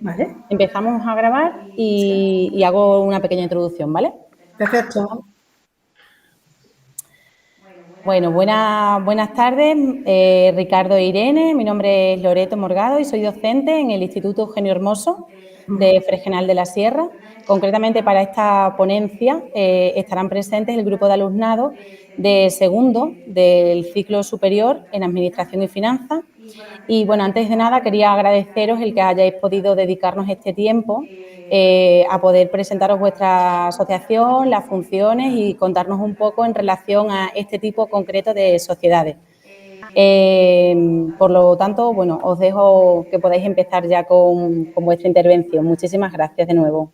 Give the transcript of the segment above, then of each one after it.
Vale. Empezamos a grabar y hago una pequeña introducción, ¿vale? Perfecto. Bueno, buenas tardes, Ricardo e Irene. Mi nombre es Loreto Morgado y soy docente en el Instituto Eugenio Hermoso de Fregenal de la Sierra. Concretamente para esta ponencia estarán presentes el grupo de alumnado de segundo del ciclo superior en Administración y Finanzas. Y bueno, antes de nada quería agradeceros el que hayáis podido dedicarnos este tiempo a poder presentaros vuestra asociación, las funciones y contarnos un poco en relación a este tipo concreto de sociedades. Por lo tanto, bueno, os dejo que podáis empezar ya con vuestra intervención. Muchísimas gracias de nuevo.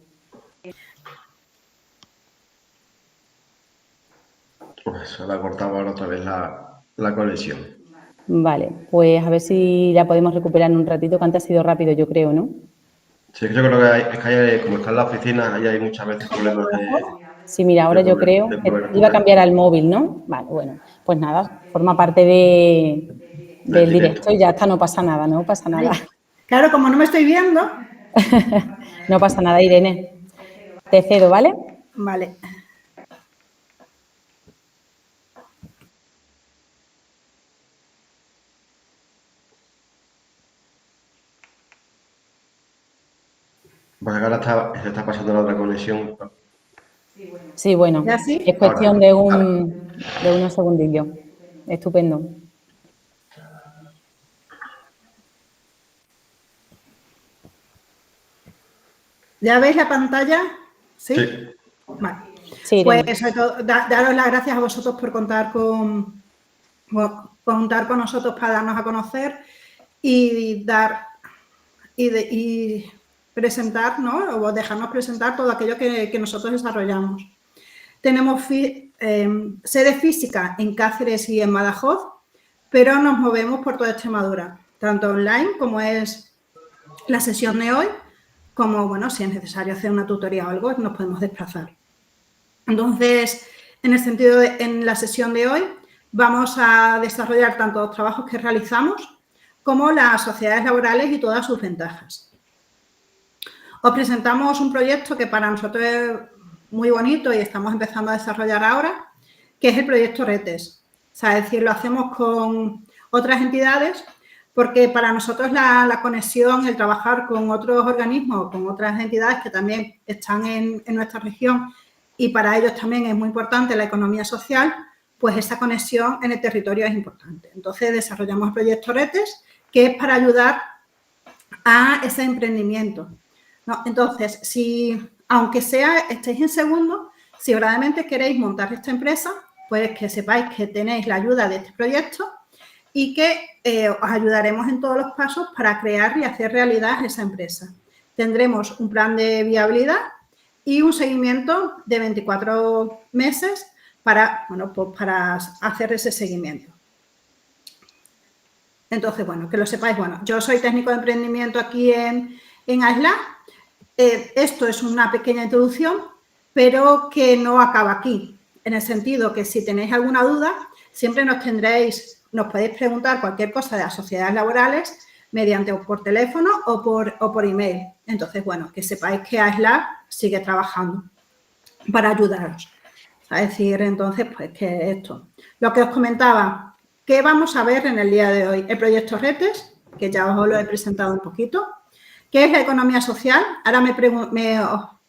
Pues se la cortaba ahora otra vez la conexión. Vale, pues a ver si la podemos recuperar en un ratito, que antes ha sido rápido, yo creo, ¿no? Sí, yo creo que como está en la oficina, ahí hay muchas veces problemas de... Sí, mira, ahora yo creo que iba a cambiar al móvil, ¿no? Vale, bueno, pues nada, forma parte del directo y ya está, no pasa nada, no pasa nada. Claro, como no me estoy viendo. No pasa nada, Irene. Te cedo, ¿vale? Vale. Pues ahora se está pasando la otra conexión. Sí, bueno, ¿Ya sí? es cuestión de unos segundillos. Estupendo. ¿Ya veis la pantalla? ¿Sí? Sí. Vale. Sí, pues sobre todo, daros las gracias a vosotros por contar con nosotros para darnos a conocer y presentar, ¿no? O dejarnos presentar todo aquello que nosotros desarrollamos. Tenemos sede física en Cáceres y en Badajoz, pero nos movemos por toda Extremadura, tanto online como es la sesión de hoy, como, bueno, si es necesario hacer una tutoría o algo, nos podemos desplazar. Entonces, en el sentido en la sesión de hoy vamos a desarrollar tanto los trabajos que realizamos como las sociedades laborales y todas sus ventajas. Os presentamos un proyecto que para nosotros es muy bonito y estamos empezando a desarrollar ahora, que es el proyecto RETES. O sea, es decir, lo hacemos con otras entidades porque para nosotros la conexión, el trabajar con otros organismos, con otras entidades que también están en nuestra región y para ellos también es muy importante la economía social, pues esa conexión en el territorio es importante. Entonces, desarrollamos el proyecto RETES, que es para ayudar a ese emprendimiento. ¿No? Entonces, aunque estéis en segundo, si verdaderamente queréis montar esta empresa, pues que sepáis que tenéis la ayuda de este proyecto y que os ayudaremos en todos los pasos para crear y hacer realidad esa empresa. Tendremos un plan de viabilidad y un seguimiento de 24 meses para hacer ese seguimiento. Entonces, bueno, que lo sepáis. Bueno, yo soy técnico de emprendimiento aquí en AISLA. Esto es una pequeña introducción, pero que no acaba aquí, en el sentido que si tenéis alguna duda, siempre nos podéis preguntar cualquier cosa de las sociedades laborales mediante por teléfono o por email. Entonces, bueno, que sepáis que AISLA sigue trabajando para ayudaros. Es decir, entonces, pues que esto. Lo que os comentaba, ¿qué vamos a ver en el día de hoy? El proyecto RETES, que ya os lo he presentado un poquito. ¿Qué es la economía social? Ahora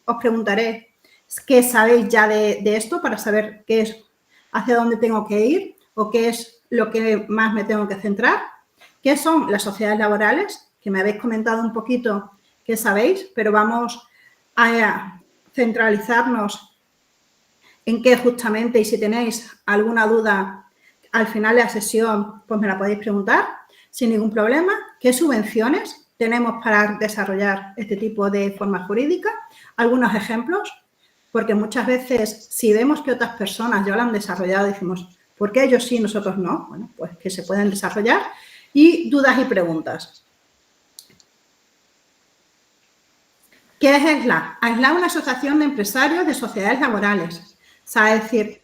os preguntaré qué sabéis ya de esto para saber qué es, hacia dónde tengo que ir o qué es lo que más me tengo que centrar. ¿Qué son las sociedades laborales? Que me habéis comentado un poquito qué sabéis, pero vamos a centralizarnos en qué justamente, y si tenéis alguna duda al final de la sesión, pues me la podéis preguntar sin ningún problema. ¿Qué subvenciones tenemos para desarrollar este tipo de forma jurídica? Algunos ejemplos, porque muchas veces si vemos que otras personas ya lo han desarrollado, decimos, ¿por qué ellos sí, nosotros no? Bueno, pues que se pueden desarrollar. Y dudas y preguntas. ¿Qué es AISLA? AISLA es una asociación de empresarios de sociedades laborales. O sea, es decir,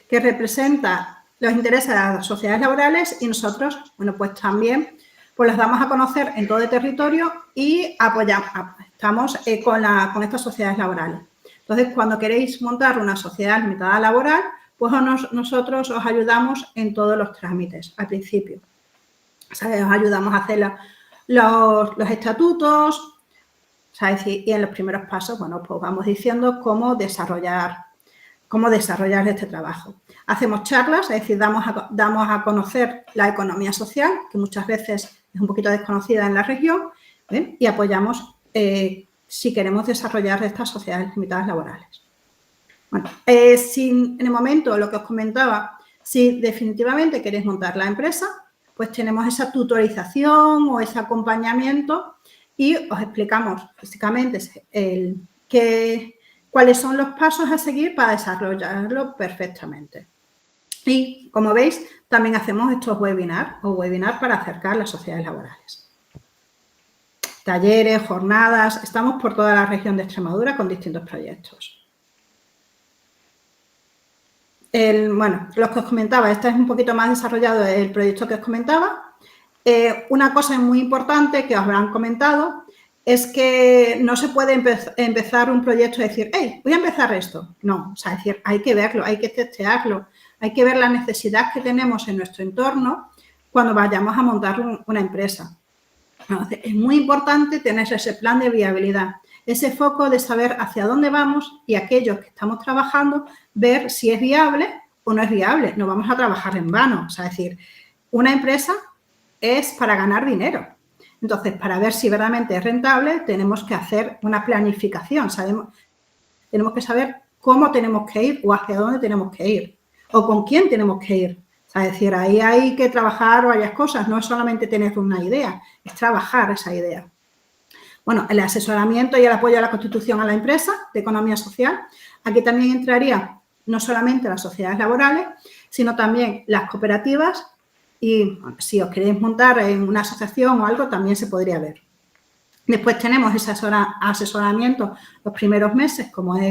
que representa los intereses de las sociedades laborales y nosotros, bueno, pues también pues las damos a conocer en todo el territorio y estamos con estas sociedades laborales. Entonces, cuando queréis montar una sociedad limitada laboral, pues nosotros os ayudamos en todos los trámites al principio. ¿Sabes? Os ayudamos a hacer los estatutos, ¿sabes? Y en los primeros pasos, bueno, pues vamos diciendo cómo desarrollar este trabajo. Hacemos charlas, es decir, damos a conocer la economía social, que muchas veces es un poquito desconocida en la región, ¿eh? Y apoyamos si queremos desarrollar estas sociedades limitadas laborales. Bueno, en el momento, lo que os comentaba, si definitivamente queréis montar la empresa, pues tenemos esa tutorización o ese acompañamiento y os explicamos básicamente cuáles son los pasos a seguir para desarrollarlo perfectamente. Y, como veis, también hacemos estos webinars para acercar las sociedades laborales. Talleres, jornadas, estamos por toda la región de Extremadura con distintos proyectos. Bueno, los que os comentaba, este es un poquito más desarrollado el proyecto que os comentaba. Una cosa muy importante que os habrán comentado es que no se puede empezar un proyecto y decir, hey, voy a empezar esto. No, o sea, es decir, hay que verlo, hay que testearlo, hay que ver la necesidad que tenemos en nuestro entorno cuando vayamos a montar una empresa. Entonces, es muy importante tener ese plan de viabilidad, ese foco de saber hacia dónde vamos y aquellos que estamos trabajando, ver si es viable o no es viable. No vamos a trabajar en vano. O sea, es decir, una empresa es para ganar dinero. Entonces, para ver si verdaderamente es rentable, tenemos que hacer una planificación. Tenemos que saber cómo tenemos que ir o hacia dónde tenemos que ir o con quién tenemos que ir. O sea, es decir, ahí hay que trabajar varias cosas. No es solamente tener una idea, es trabajar esa idea. Bueno, el asesoramiento y el apoyo a la constitución a la empresa de economía social. Aquí también entraría no solamente las sociedades laborales, sino también las cooperativas y bueno, si os queréis montar en una asociación o algo, también se podría ver. Después tenemos ese asesoramiento los primeros meses, como os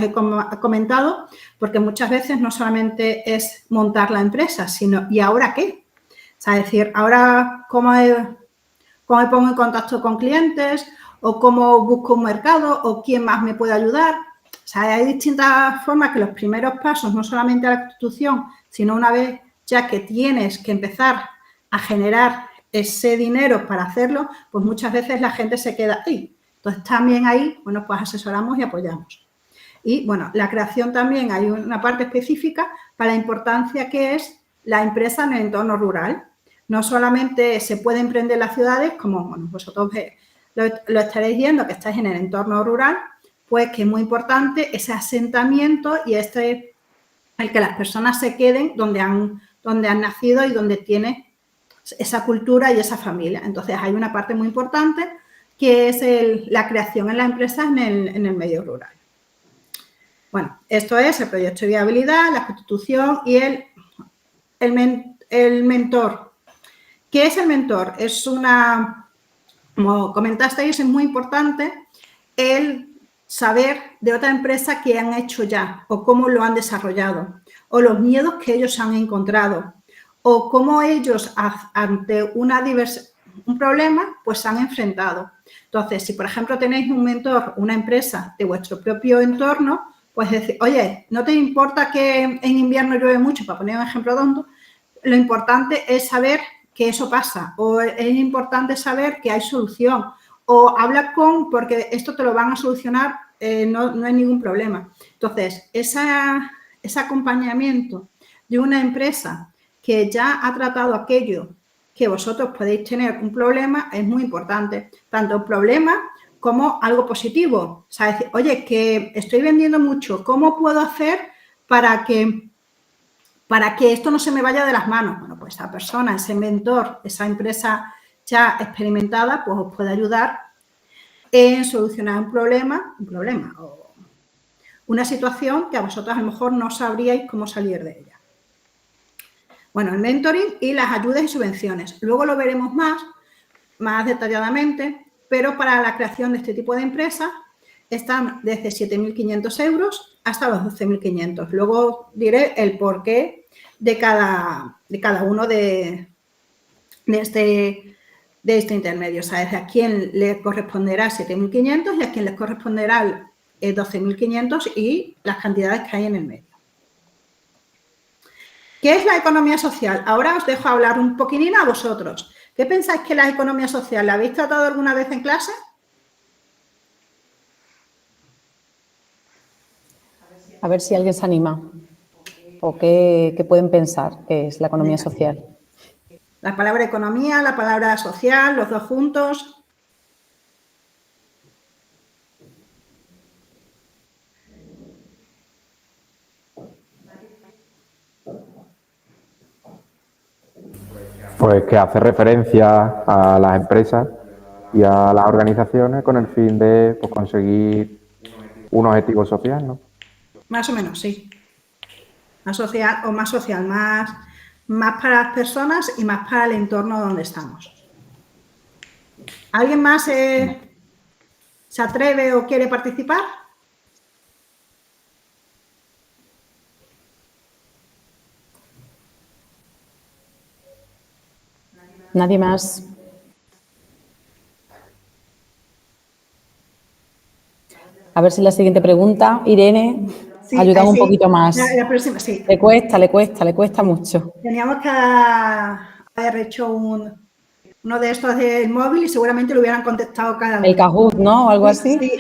he comentado, porque muchas veces no solamente es montar la empresa, sino ¿y ahora qué? O sea, es decir, ahora ¿cómo me pongo en contacto con clientes? ¿O cómo busco un mercado? ¿O quién más me puede ayudar? O sea, hay distintas formas que los primeros pasos, no solamente a la constitución, sino una vez ya que tienes que empezar a generar ese dinero para hacerlo, pues muchas veces la gente se queda ahí. Entonces, también ahí, bueno, pues asesoramos y apoyamos. Y, bueno, la creación también hay una parte específica para la importancia que es la empresa en el entorno rural. No solamente se puede emprender en las ciudades, como bueno, vosotros lo estaréis viendo, que estáis en el entorno rural, pues que es muy importante ese asentamiento y el que las personas se queden donde han nacido y donde tienen esa cultura y esa familia. Entonces, hay una parte muy importante que es la creación en la empresa en el medio rural. Bueno, esto es el proyecto de viabilidad, la constitución y el mentor. ¿Qué es el mentor? Como comentasteis, es muy importante el saber de otra empresa qué han hecho ya o cómo lo han desarrollado o los miedos que ellos han encontrado o cómo ellos ante un problema pues se han enfrentado. Entonces, si por ejemplo tenéis un mentor, una empresa de vuestro propio entorno, pues decir, oye, ¿no te importa que en invierno llueve mucho? Para poner un ejemplo tonto, lo importante es saber que eso pasa o es importante saber que hay solución o habla porque esto te lo van a solucionar, no hay ningún problema. Entonces, ese acompañamiento de una empresa que ya ha tratado aquello que vosotros podéis tener un problema es muy importante, tanto un problema como algo positivo. O sea, decir, oye, que estoy vendiendo mucho, ¿cómo puedo hacer para que esto no se me vaya de las manos? Bueno, pues esa persona, ese mentor, esa empresa ya experimentada, pues os puede ayudar en solucionar un problema o una situación que a vosotros a lo mejor no sabríais cómo salir de ella. Bueno, el mentoring y las ayudas y subvenciones. Luego lo veremos más detalladamente, pero para la creación de este tipo de empresas están desde 7.500 euros hasta los 12.500. Luego diré el porqué de cada uno de de este intermedio. O sea, a quién le corresponderá 7.500 y a quién les corresponderá 12.500 y las cantidades que hay en el medio. ¿Qué es la economía social? Ahora os dejo hablar un poquitín a vosotros. ¿Qué pensáis que la economía social? ¿La habéis tratado alguna vez en clase? A ver si alguien se anima. ¿O qué pueden pensar que es la economía social? La palabra economía, la palabra social, los dos juntos. Pues que hace referencia a las empresas y a las organizaciones con el fin de pues, conseguir un objetivo social, ¿no? Más o menos, sí. Más social o más social, más para las personas y más para el entorno donde estamos. ¿Alguien más se atreve o quiere participar? ¿Nadie más? A ver si la siguiente pregunta, Irene, Sí, ayudamos sí. un poquito más. La próxima, sí. Le cuesta mucho. Teníamos que haber hecho uno de estos del móvil y seguramente lo hubieran contestado cada uno. El Kahoot, ¿no? O algo así. Sí.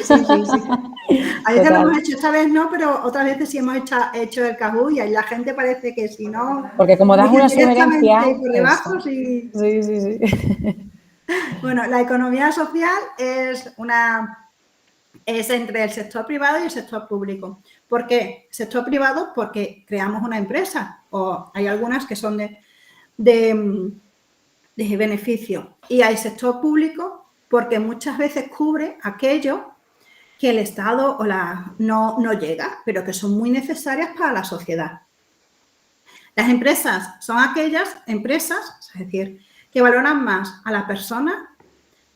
A veces Total. lo hemos hecho, esta vez no, pero otras veces sí hemos hecho el Kahoot y ahí la gente parece que si no... Porque como das una sugerencia... por debajo, sí. Sí. Bueno, la economía social es entre el sector privado y el sector público. ¿Por qué? Sector privado porque creamos una empresa o hay algunas que son de beneficio. Y hay sector público porque muchas veces cubre aquello que el Estado no llega, pero que son muy necesarias para la sociedad. Las empresas son aquellas empresas, es decir, que valoran más a la persona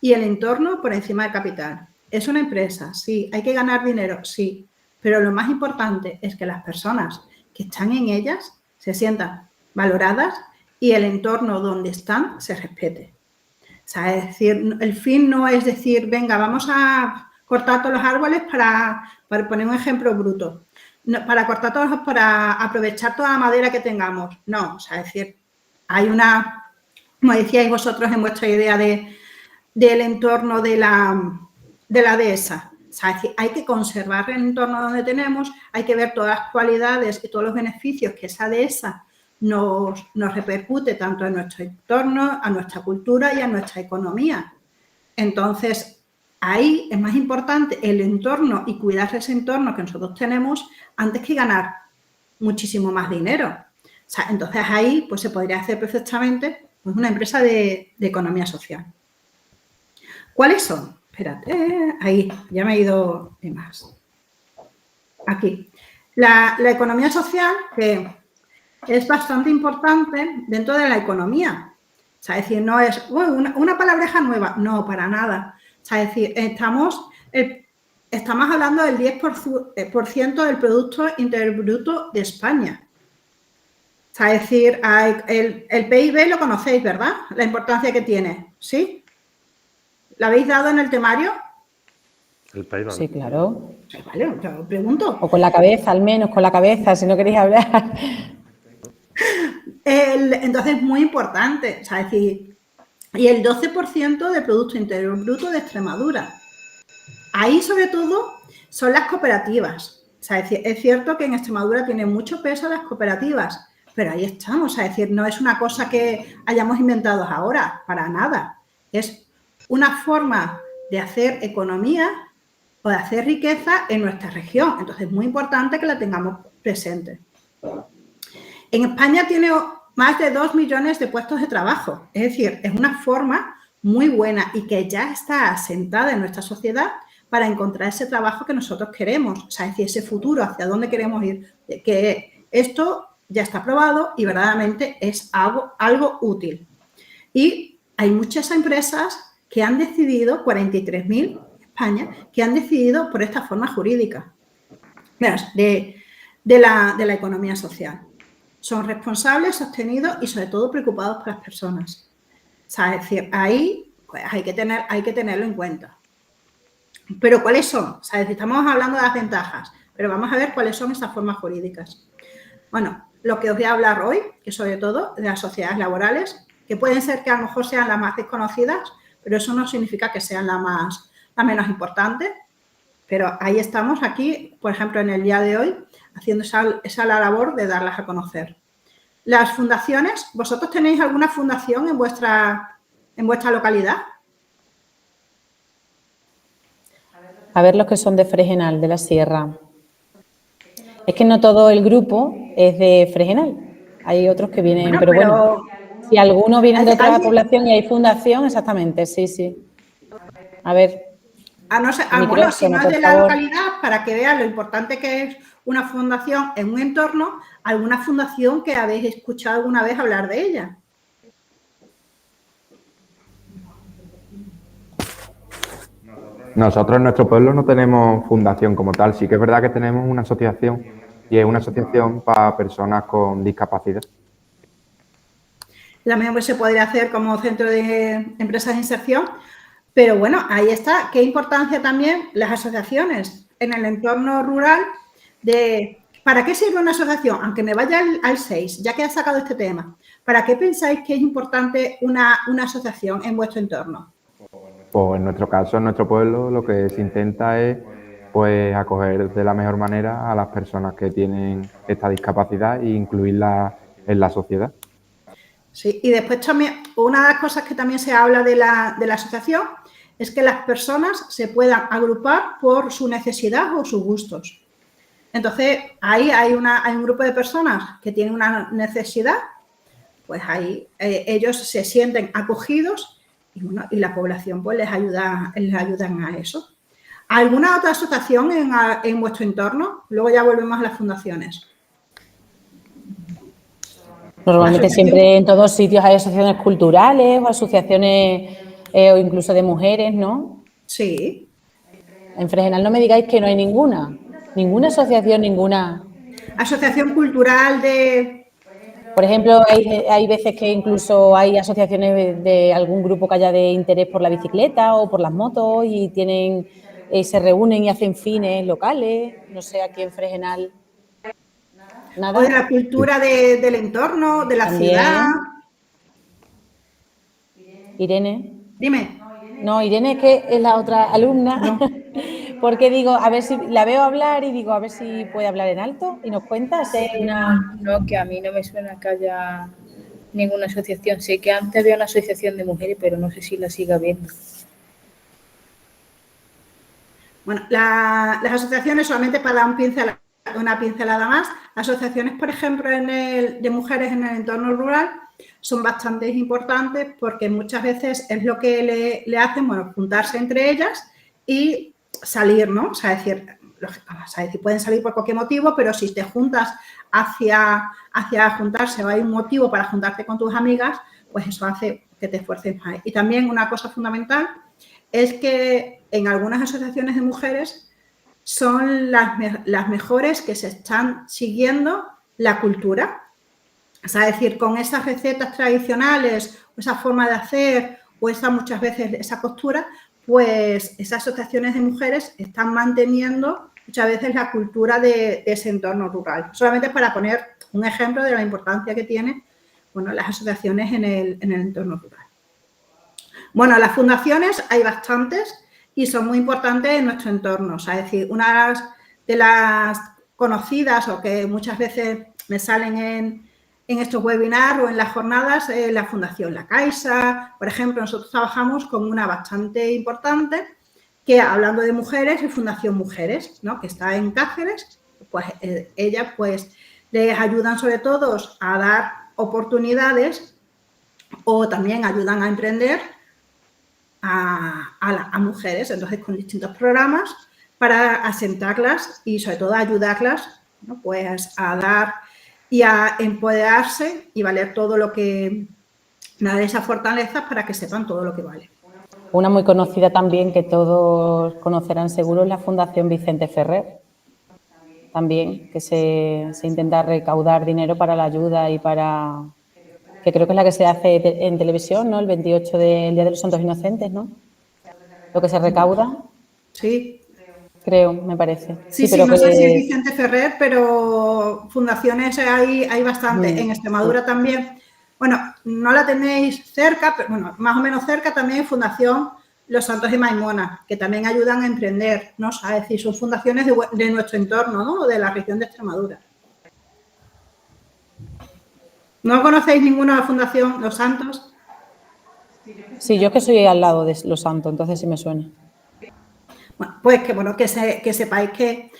y el entorno por encima del capital. Es una empresa, sí, hay que ganar dinero, sí, pero lo más importante es que las personas que están en ellas se sientan valoradas y el entorno donde están se respete. O sea, es decir, el fin no es decir, venga, vamos a cortar todos los árboles para poner un ejemplo bruto, no, para cortar todos, para aprovechar toda la madera que tengamos. No, o sea, es decir, hay como decíais vosotros en vuestra idea del entorno de la dehesa. O sea, es decir, hay que conservar el entorno donde tenemos, hay que ver todas las cualidades y todos los beneficios que esa dehesa nos repercute tanto en nuestro entorno, a nuestra cultura y a nuestra economía. Entonces, ahí es más importante el entorno y cuidar ese entorno que nosotros tenemos antes que ganar muchísimo más dinero. O sea, entonces ahí pues, se podría hacer perfectamente pues, una empresa de economía social. ¿Cuáles son? Espérate, ahí, ya me he ido de más. Aquí. La economía social, que es bastante importante dentro de la economía. O sea, es decir, no es una palabreja nueva, no, para nada. O sea, es decir, estamos hablando del 10% del Producto Interior Bruto de España. O sea, es decir, el PIB lo conocéis, ¿verdad? La importancia que tiene, ¿sí? ¿Lo habéis dado en el temario? El PIB. Sí, claro. Vale, os pregunto. O con la cabeza, al menos, con la cabeza, si no queréis hablar. Entonces, es muy importante, o sea, es decir, y el 12% del Producto Interior Bruto de Extremadura. Ahí, sobre todo, son las cooperativas. O sea, es cierto que en Extremadura tienen mucho peso las cooperativas, pero ahí estamos. O sea, es decir, no es una cosa que hayamos inventado ahora, para nada. Es una forma de hacer economía o de hacer riqueza en nuestra región. Entonces, es muy importante que la tengamos presente. En España tiene más de 2 millones de puestos de trabajo. Es decir, es una forma muy buena y que ya está asentada en nuestra sociedad para encontrar ese trabajo que nosotros queremos. O sea, es decir, ese futuro, hacia dónde queremos ir. Que esto ya está probado y verdaderamente es algo útil. Y hay muchas empresas que han decidido, 43.000 en España, que han decidido por esta forma jurídica de la economía social. Son responsables, sostenidos y sobre todo preocupados por las personas. O sea, es decir, ahí pues, hay que tenerlo en cuenta. Pero ¿cuáles son? O sea, estamos hablando de las ventajas, pero vamos a ver cuáles son esas formas jurídicas. Bueno, lo que os voy a hablar hoy, que sobre todo de las sociedades laborales, que pueden ser que a lo mejor sean las más desconocidas, pero eso no significa que sean las menos importantes. Pero ahí estamos aquí, por ejemplo, en el día de hoy, haciendo esa labor de darlas a conocer. Las fundaciones, ¿vosotros tenéis alguna fundación en vuestra localidad? A ver los que son de Fregenal, de la Sierra. Es que no todo el grupo es de Fregenal. Hay otros que vienen, pero bueno, si algunos vienen de otra población y hay fundación, exactamente, sí. A ver. Bueno, si no es de la localidad, para que vean lo importante que es una fundación en un entorno, alguna fundación que habéis escuchado alguna vez hablar de ella. Nosotros en nuestro pueblo no tenemos fundación como tal. Sí que es verdad que tenemos una asociación y es una asociación para personas con discapacidad. También pues, se podría hacer como centro de empresas de inserción, pero bueno, ahí está. Qué importancia también las asociaciones en el entorno rural de ¿para qué sirve una asociación? Aunque me vaya al 6, ya que has sacado este tema, ¿para qué pensáis que es importante una asociación en vuestro entorno? Pues en nuestro caso, en nuestro pueblo, lo que se intenta es pues acoger de la mejor manera a las personas que tienen esta discapacidad e incluirlas en la sociedad. Sí, y después también, una de las cosas que también se habla de la asociación es que las personas se puedan agrupar por su necesidad o sus gustos. Entonces, ahí hay un grupo de personas que tienen una necesidad, pues ahí ellos se sienten acogidos y, bueno, y la población pues les ayudan a eso. ¿Alguna otra asociación en vuestro entorno? Luego ya volvemos a las fundaciones. Normalmente siempre en todos sitios hay asociaciones culturales o asociaciones o incluso de mujeres, ¿no? Sí. En Fregenal no me digáis que no hay ninguna asociación, ninguna. Asociación cultural de... Por ejemplo, hay veces que incluso hay asociaciones de algún grupo que haya de interés por la bicicleta o por las motos y se reúnen y hacen fines locales, no sé, aquí en Fregenal. ¿Nada? O de la cultura del entorno, de la También. ciudad. Irene. Dime. No, Irene que es la otra alumna. No. Porque digo, a ver si la veo hablar y digo, a ver si puede hablar en alto y nos cuenta. No, que a mí no me suena que haya ninguna asociación. Sé que antes había una asociación de mujeres, pero no sé si la sigue habiendo. Bueno, las asociaciones, solamente para dar una pincelada más, asociaciones, por ejemplo, de mujeres en el entorno rural son bastante importantes porque muchas veces es lo que le hacen, bueno, juntarse entre ellas y salir, ¿no? O sea, es decir, pueden salir por cualquier motivo, pero si te juntas hacia juntarse o hay un motivo para juntarte con tus amigas, pues eso hace que te esfuerces más. Y también una cosa fundamental es que en algunas asociaciones de mujeres son las mejores que se están siguiendo la cultura. O sea, es decir, con esas recetas tradicionales o esa forma de hacer o muchas veces esa costura, pues esas asociaciones de mujeres están manteniendo muchas veces la cultura de ese entorno rural. Solamente para poner un ejemplo de la importancia que tienen, bueno, las asociaciones en el entorno rural. Bueno, las fundaciones hay bastantes y son muy importantes en nuestro entorno. O sea, es decir, una de las conocidas o que muchas veces me salen en estos webinars o en las jornadas, la Fundación La Caixa. Por ejemplo, nosotros trabajamos con una bastante importante que, hablando de mujeres, es Fundación Mujeres, ¿no? Que está en Cáceres. Pues ellas pues, les ayudan sobre todo a dar oportunidades o también ayudan a emprender a mujeres, entonces con distintos programas para asentarlas y sobre todo ayudarlas, ¿no? Pues a dar y a empoderarse y valer todo lo que, dar esas fortalezas para que sepan todo lo que vale. Una muy conocida también que todos conocerán seguro es la Fundación Vicente Ferrer, también que se intenta recaudar dinero para la ayuda y para que creo que es la que se hace en televisión, ¿no? El 28 del Día de los Santos Inocentes, ¿no? Lo que se recauda. Sí. Creo, me parece. Sí, pero no sé si es Vicente Ferrer, pero fundaciones hay bastante. En Extremadura también. Bueno, no la tenéis cerca, pero bueno, más o menos cerca también hay Fundación Los Santos de Maimona, que también ayudan a emprender, ¿no? Es decir, son fundaciones de nuestro entorno, ¿no? De la región de Extremadura. ¿No conocéis ninguna fundación Los Santos? Sí, yo es que soy al lado de Los Santos, entonces sí me suena. Bueno, pues que sepáis que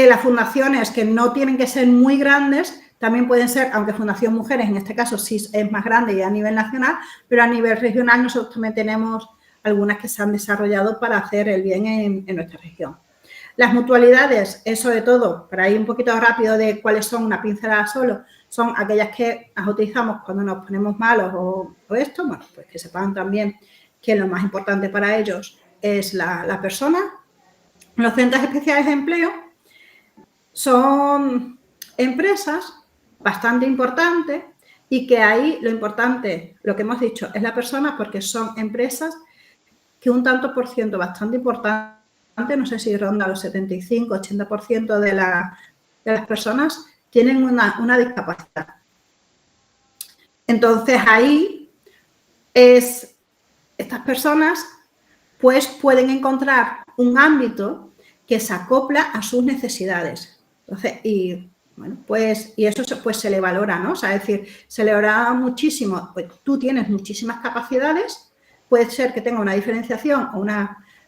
las fundaciones que no tienen que ser muy grandes también pueden ser, aunque Fundación Mujeres en este caso sí es más grande y a nivel nacional, pero a nivel regional nosotros también tenemos algunas que se han desarrollado para hacer el bien en nuestra región. Las mutualidades, es sobre todo, para ir un poquito rápido de cuáles son, una pincelada solo, son aquellas que las utilizamos cuando nos ponemos malos o esto, bueno, pues que sepan también que lo más importante para ellos es la persona. Los centros especiales de empleo son empresas bastante importantes y que ahí lo importante, lo que hemos dicho, es la persona, porque son empresas que un tanto por ciento bastante importante, no sé si ronda los 75-80% de las personas tienen una discapacidad. Entonces ahí estas personas pues pueden encontrar un ámbito que se acopla a sus necesidades. Entonces, y eso pues se le valora, ¿no? O sea, es decir, se le valora muchísimo. Pues tú tienes muchísimas capacidades, puede ser que tenga una diferenciación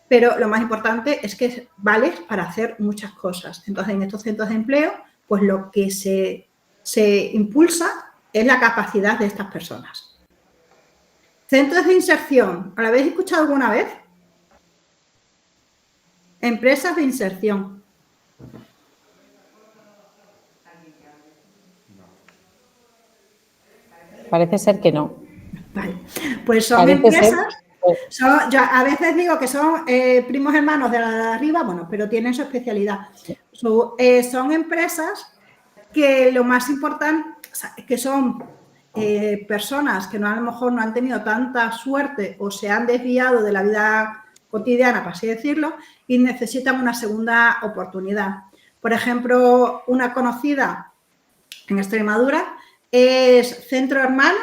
pero lo más importante es que vales para hacer muchas cosas. Entonces, en estos centros de empleo, pues lo que se impulsa es la capacidad de estas personas. Centros de inserción, ¿lo habéis escuchado alguna vez? Empresas de inserción. Parece ser que no. Vale, pues son empresas, yo a veces digo que son primos hermanos de la de arriba, bueno, pero tienen su especialidad. Son empresas que lo más importante, que son personas que a lo mejor no han tenido tanta suerte o se han desviado de la vida cotidiana, por así decirlo, y necesitan una segunda oportunidad. Por ejemplo, una conocida en Extremadura es Centro Hermano,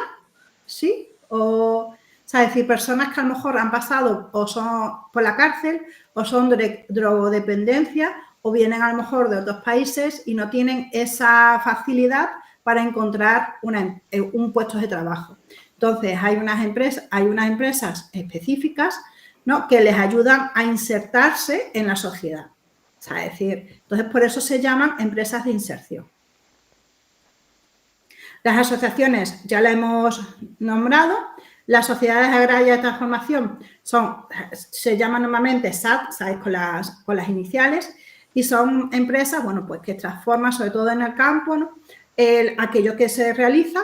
¿sí? O sea, es decir, personas que a lo mejor han pasado o son por la cárcel o son de drogodependencia o vienen a lo mejor de otros países y no tienen esa facilidad para encontrar un puesto de trabajo. Entonces, hay unas empresas específicas, ¿no?, que les ayudan a insertarse en la sociedad. O sea, es decir, entonces por eso se llaman empresas de inserción. Las asociaciones ya la hemos nombrado. Las sociedades agrarias de transformación se llaman normalmente SAT, ¿sabes?, con las iniciales, y son empresas, bueno, pues que transforman sobre todo en el campo, ¿no?, aquello que se realiza,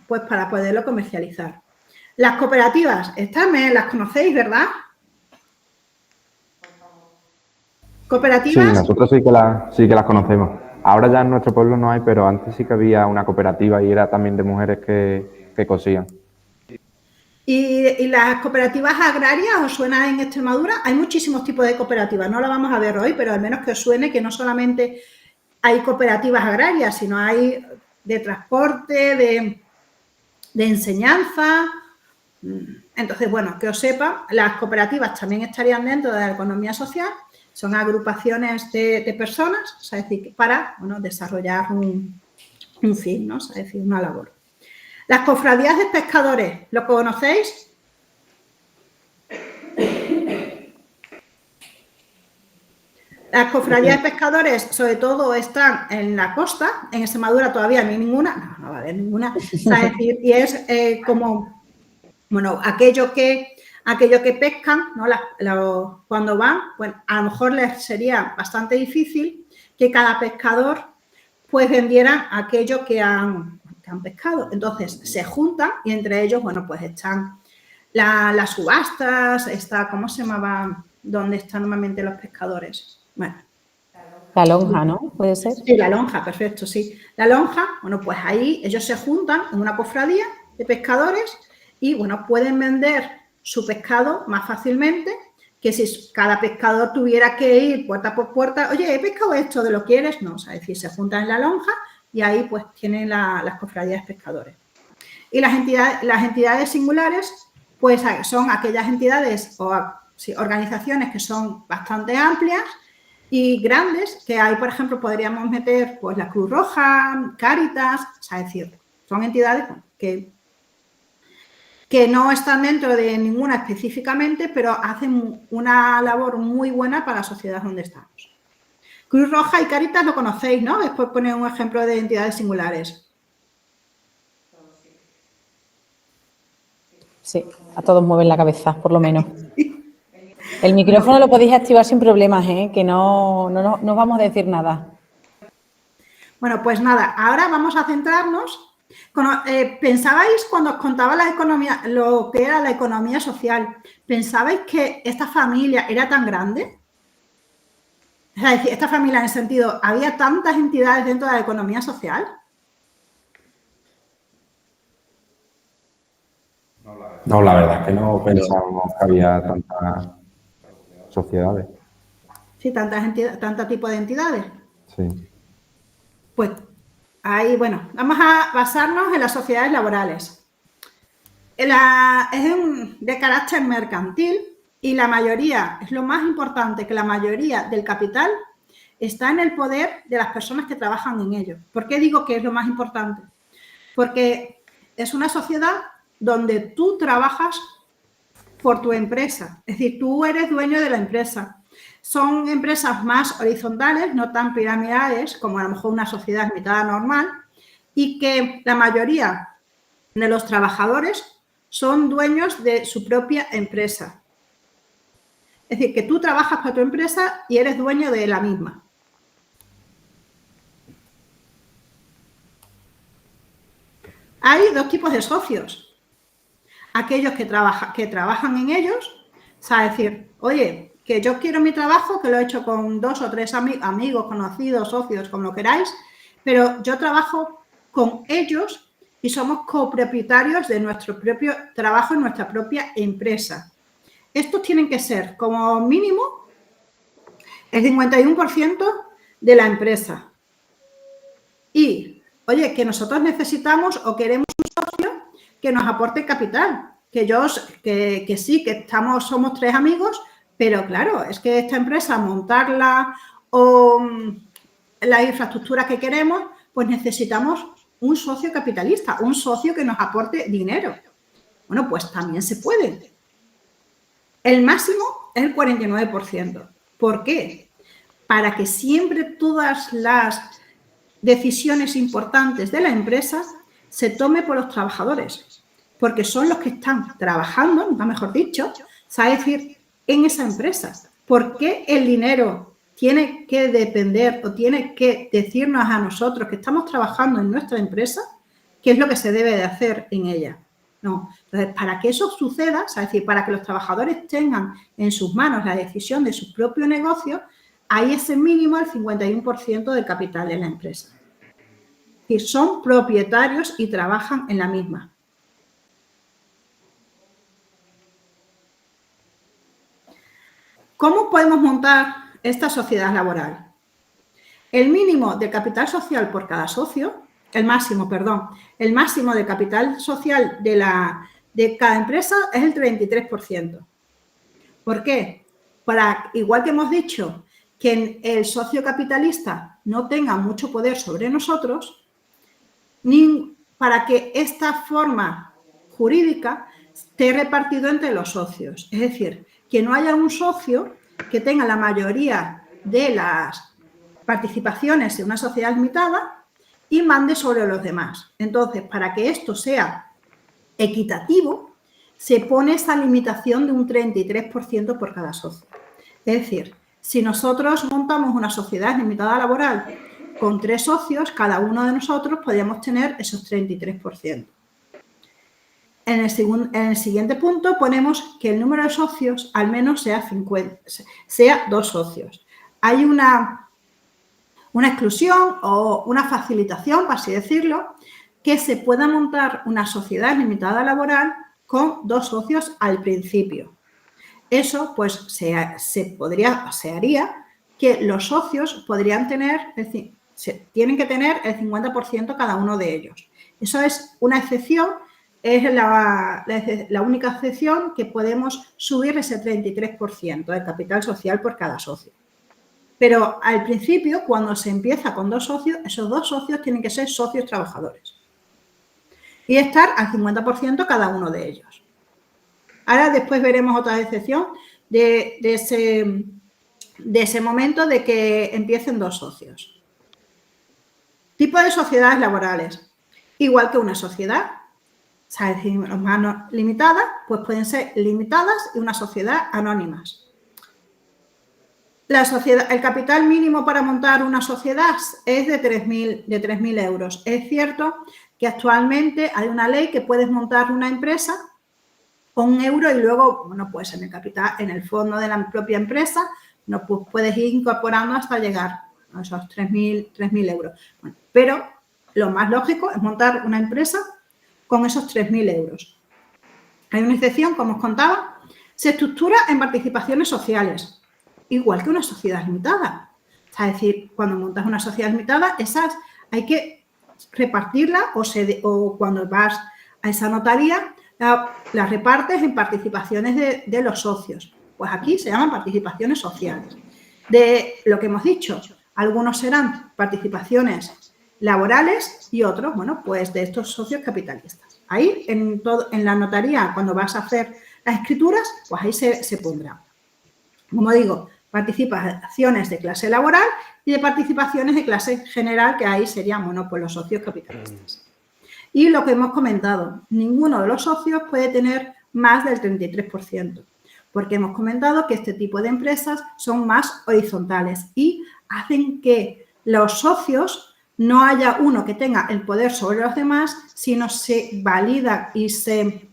pues para poderlo comercializar. Las cooperativas, estas las conocéis, ¿verdad? ¿Cooperativas? Sí, nosotros sí que las conocemos. Ahora ya en nuestro pueblo no hay, pero antes sí que había una cooperativa y era también de mujeres que cosían. ¿Y las cooperativas agrarias os suenan en Extremadura? Hay muchísimos tipos de cooperativas, no la vamos a ver hoy, pero al menos que os suene que no solamente hay cooperativas agrarias, sino hay de transporte, de enseñanza. Entonces, bueno, que os sepa, las cooperativas también estarían dentro de la economía social. Son agrupaciones de personas, o sea, es decir, para desarrollar un fin, ¿no? O sea, es decir, una labor. Las cofradías de pescadores, ¿lo conocéis? Las cofradías de pescadores, sobre todo, están en la costa. En Extremadura todavía no hay ninguna. No va a haber ninguna. O sea, es decir, y es como, bueno, aquello que pescan, ¿no? Cuando van, pues a lo mejor les sería bastante difícil que cada pescador pues vendiera aquello que han pescado. Entonces se juntan y entre ellos, bueno, pues están las subastas, ¿cómo se llamaba? ¿Dónde están normalmente los pescadores? Bueno. La lonja, ¿no? ¿Puede ser? Sí, la lonja, perfecto, sí. La lonja, bueno, pues ahí ellos se juntan en una cofradía de pescadores y, bueno, pueden vender su pescado más fácilmente que si cada pescador tuviera que ir puerta por puerta. Oye, he pescado esto, ¿de lo quieres? No, o sea, es decir, se juntan en la lonja y ahí pues tienen las cofradías de pescadores. Y las entidades singulares pues son aquellas entidades o organizaciones que son bastante amplias y grandes, que ahí, por ejemplo, podríamos meter pues la Cruz Roja, Cáritas, o sea, es decir, son entidades que no están dentro de ninguna específicamente, pero hacen una labor muy buena para la sociedad donde estamos. Cruz Roja y Cáritas lo conocéis, ¿no? Después poner un ejemplo de entidades singulares. Sí, a todos mueven la cabeza, por lo menos. El micrófono lo podéis activar sin problemas, que no vamos a decir nada. Bueno, pues nada, ahora vamos a centrarnos. ¿Pensabais cuando os contaba lo que era la economía social, pensabais que esta familia era tan grande? Es decir, esta familia en el sentido, ¿había tantas entidades dentro de la economía social? No, la verdad es que no pensábamos que había tantas sociedades. Sí, tantos tipos de entidades. Sí. Pues ahí, bueno, vamos a basarnos en las sociedades laborales. Es de carácter mercantil y la mayoría, es lo más importante, que la mayoría del capital está en el poder de las personas que trabajan en ello. ¿Por qué digo que es lo más importante? Porque es una sociedad donde tú trabajas por tu empresa, es decir, tú eres dueño de la empresa. Son empresas más horizontales, no tan piramidales como a lo mejor una sociedad limitada normal, y que la mayoría de los trabajadores son dueños de su propia empresa. Es decir, que tú trabajas para tu empresa y eres dueño de la misma. Hay dos tipos de socios. Aquellos que trabajan en ellos, o sea, decir, oye, que yo quiero mi trabajo, que lo he hecho con 2 o 3 amigos, conocidos, socios, como lo queráis, pero yo trabajo con ellos y somos copropietarios de nuestro propio trabajo en nuestra propia empresa. Estos tienen que ser, como mínimo, el 51% de la empresa. Y, oye, que nosotros necesitamos o queremos un socio que nos aporte capital. Que sí, que somos 3 amigos, pero claro, es que esta empresa, montarla o la infraestructura que queremos, pues necesitamos un socio capitalista, un socio que nos aporte dinero. Bueno, pues también se puede. El máximo es el 49%. ¿Por qué? Para que siempre todas las decisiones importantes de la empresa se tome por los trabajadores, porque son los que están trabajando, nunca mejor dicho, es decir, en esa empresa. ¿Por qué el dinero tiene que depender o tiene que decirnos a nosotros que estamos trabajando en nuestra empresa qué es lo que se debe de hacer en ella? No. Entonces, para que eso suceda, es decir, para que los trabajadores tengan en sus manos la decisión de su propio negocio, hay ese mínimo el 51% del capital de la empresa. Es decir, son propietarios y trabajan en la misma. ¿Cómo podemos montar esta sociedad laboral? El mínimo de capital social por cada socio, el máximo de capital social de cada empresa es el 33%. ¿Por qué? Igual que hemos dicho que el socio capitalista no tenga mucho poder sobre nosotros, ni para que esta forma jurídica esté repartido entre los socios. Es decir, que no haya un socio que tenga la mayoría de las participaciones en una sociedad limitada y mande sobre los demás. Entonces, para que esto sea equitativo, se pone esa limitación de un 33% por cada socio. Es decir, si nosotros montamos una sociedad limitada laboral con 3 socios, cada uno de nosotros podríamos tener esos 33%. En el siguiente punto ponemos que el número de socios al menos sea 2 socios. Hay una exclusión o una facilitación, por así decirlo, que se pueda montar una sociedad limitada laboral con 2 socios al principio. Eso, pues, se haría que los socios podrían tener, es decir, tienen que tener el 50% cada uno de ellos. Eso es una excepción, es la única excepción que podemos subir ese 33% de capital social por cada socio. Pero al principio, cuando se empieza con 2 socios, esos 2 socios tienen que ser socios trabajadores y estar al 50% cada uno de ellos. Ahora después veremos otra excepción de ese momento de que empiecen 2 socios. Tipo de sociedades laborales. Igual que una sociedad, o sea, es decir, más limitadas, pues pueden ser limitadas y una sociedad anónimas. El capital mínimo para montar una sociedad es de 3.000 euros. Es cierto que actualmente hay una ley que puedes montar una empresa con 1 euro y luego, bueno, pues en el capital, en el fondo de la propia empresa, no, pues puedes ir incorporando hasta llegar a esos 3.000 euros. Bueno, pero lo más lógico es montar una empresa con esos 3.000 euros. Hay una excepción, como os contaba, se estructura en participaciones sociales, igual que una sociedad limitada. O sea, es decir, cuando montas una sociedad limitada, esas hay que repartirla o cuando vas a esa notaría, las repartes en participaciones de los socios. Pues aquí se llaman participaciones sociales. De lo que hemos dicho, algunos serán participaciones laborales y otros, bueno, pues de estos socios capitalistas. Ahí, en la notaría, cuando vas a hacer las escrituras, pues ahí se pondrá. Como digo, participaciones de clase laboral y de participaciones de clase general, que ahí serían, bueno, pues los socios capitalistas. Y lo que hemos comentado, ninguno de los socios puede tener más del 33%, porque hemos comentado que este tipo de empresas son más horizontales y hacen que los socios no haya uno que tenga el poder sobre los demás, sino se valida y se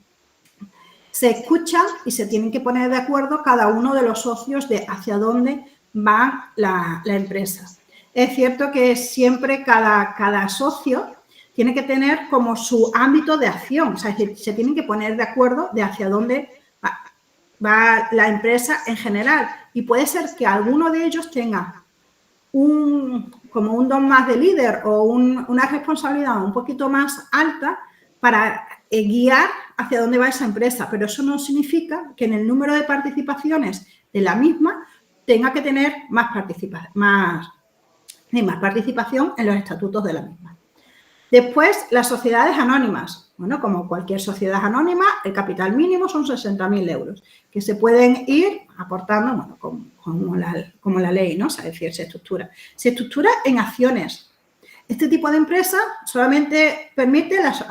escuchan y se tienen que poner de acuerdo cada uno de los socios de hacia dónde va la empresa. Es cierto que siempre cada socio tiene que tener como su ámbito de acción, o sea, es decir, se tienen que poner de acuerdo de hacia dónde va la empresa en general. Y puede ser que alguno de ellos tenga como un don más de líder o una responsabilidad un poquito más alta para guiar hacia dónde va esa empresa, pero eso no significa que en el número de participaciones de la misma tenga que tener más participación en los estatutos de la misma. Después, las sociedades anónimas. Bueno, como cualquier sociedad anónima, el capital mínimo son 60.000 euros, que se pueden ir aportando, bueno, como la ley, ¿no? O sea, es decir, se estructura en acciones. Este tipo de empresa solamente permite las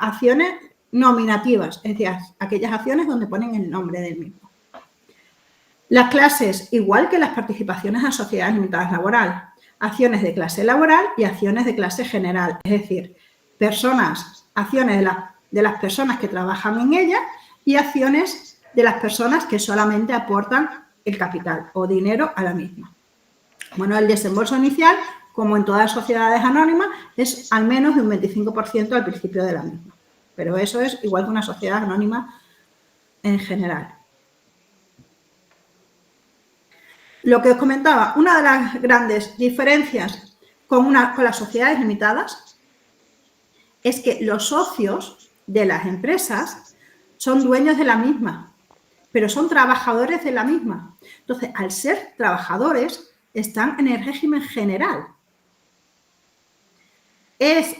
acciones nominativas, es decir, aquellas acciones donde ponen el nombre del mismo. Las clases, igual que las participaciones a sociedades limitadas laboral, acciones de clase laboral y acciones de clase general, es decir, acciones de las personas que trabajan en ella y acciones de las personas que solamente aportan el capital o dinero a la misma. Bueno, el desembolso inicial, como en todas las sociedades anónimas, es al menos de un 25% al principio de la misma. Pero eso es igual que una sociedad anónima en general. Lo que os comentaba, una de las grandes diferencias con las sociedades limitadas es que los socios de las empresas son dueños de la misma, pero son trabajadores de la misma. Entonces, al ser trabajadores, están en el régimen general. Es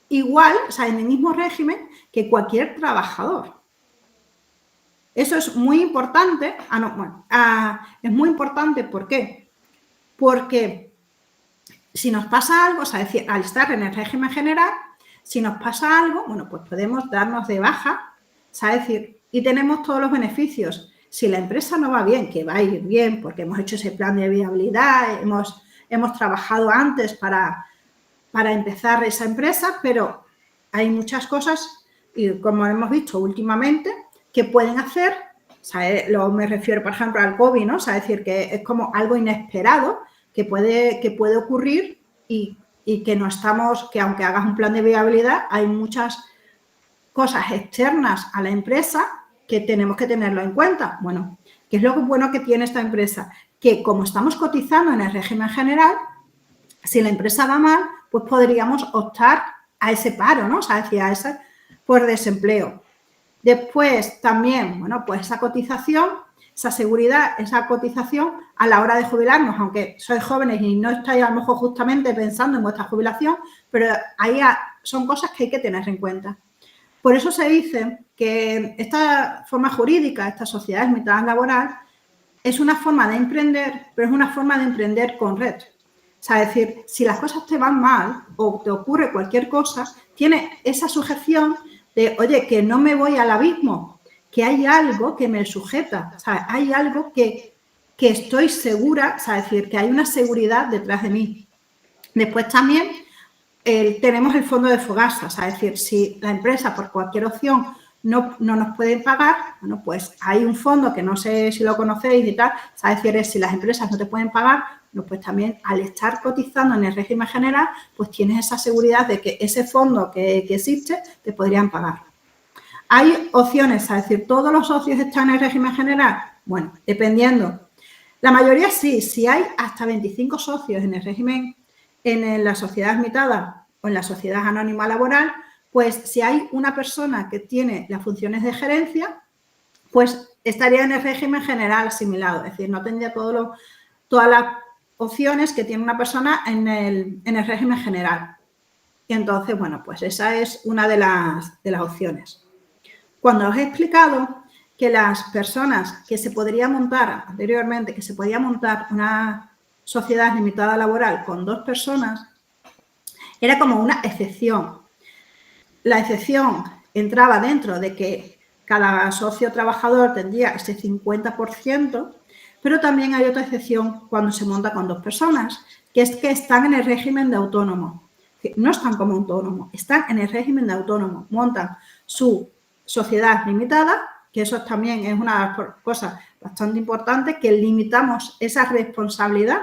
igual, o sea, en el mismo régimen que cualquier trabajador. Eso es muy importante. Es muy importante, ¿por qué? Porque si nos pasa algo, o sea, es decir, al estar en el régimen general, si nos pasa algo, bueno, pues podemos darnos de baja, o sea, es decir, y tenemos todos los beneficios. Si la empresa no va bien, que va a ir bien, porque hemos hecho ese plan de viabilidad, hemos trabajado antes para empezar esa empresa, pero hay muchas cosas, y como hemos visto últimamente, que pueden hacer, o sea, me refiero, por ejemplo, al COVID, ¿no? O sea, es decir, que es como algo inesperado que puede ocurrir y y que no estamos, que aunque hagas un plan de viabilidad, hay muchas cosas externas a la empresa que tenemos que tenerlo en cuenta. Bueno, ¿qué es lo bueno que tiene esta empresa? Que como estamos cotizando en el régimen general, si la empresa va mal, pues podríamos optar a ese paro, ¿no? O sea, a ese por desempleo. Después también, bueno, pues esa cotización, esa seguridad, esa cotización a la hora de jubilarnos, aunque sois jóvenes y no estáis a lo mejor justamente pensando en vuestra jubilación, pero ahí son cosas que hay que tener en cuenta. Por eso se dice que esta forma jurídica, esta sociedad limitada laboral, es una forma de emprender, pero es una forma de emprender con red. O sea, es decir, si las cosas te van mal o te ocurre cualquier cosa, tienes esa sujeción de, oye, que no me voy al abismo, que hay algo que me sujeta, o sea, hay algo que estoy segura, o sea, es decir, que hay una seguridad detrás de mí. Después también tenemos el fondo de Fogasa, o sea, es decir, si la empresa por cualquier opción no nos puede pagar, bueno, pues hay un fondo que no sé si lo conocéis y tal, o sea, es decir, si las empresas no te pueden pagar, bueno, pues también al estar cotizando en el régimen general, pues tienes esa seguridad de que ese fondo que existe te podrían pagar. Hay opciones, es decir, ¿todos los socios están en el régimen general? Bueno, dependiendo. La mayoría sí, si hay hasta 25 socios en el régimen, en la sociedad limitada o en la sociedad anónima laboral, pues si hay una persona que tiene las funciones de gerencia, pues estaría en el régimen general asimilado, es decir, no tendría todas las opciones que tiene una persona en el régimen general. Y entonces, bueno, pues esa es una de las opciones. Cuando os he explicado que las personas que se podría montar anteriormente, que se podía montar una sociedad limitada laboral con 2 personas, era como una excepción. La excepción entraba dentro de que cada socio trabajador tendría ese 50%, pero también hay otra excepción cuando se monta con 2 personas, que es que están en el régimen de autónomo. No están como autónomos, están en el régimen de autónomo, montan su sociedad limitada, que eso también es una de las cosas bastante importantes, que limitamos esa responsabilidad,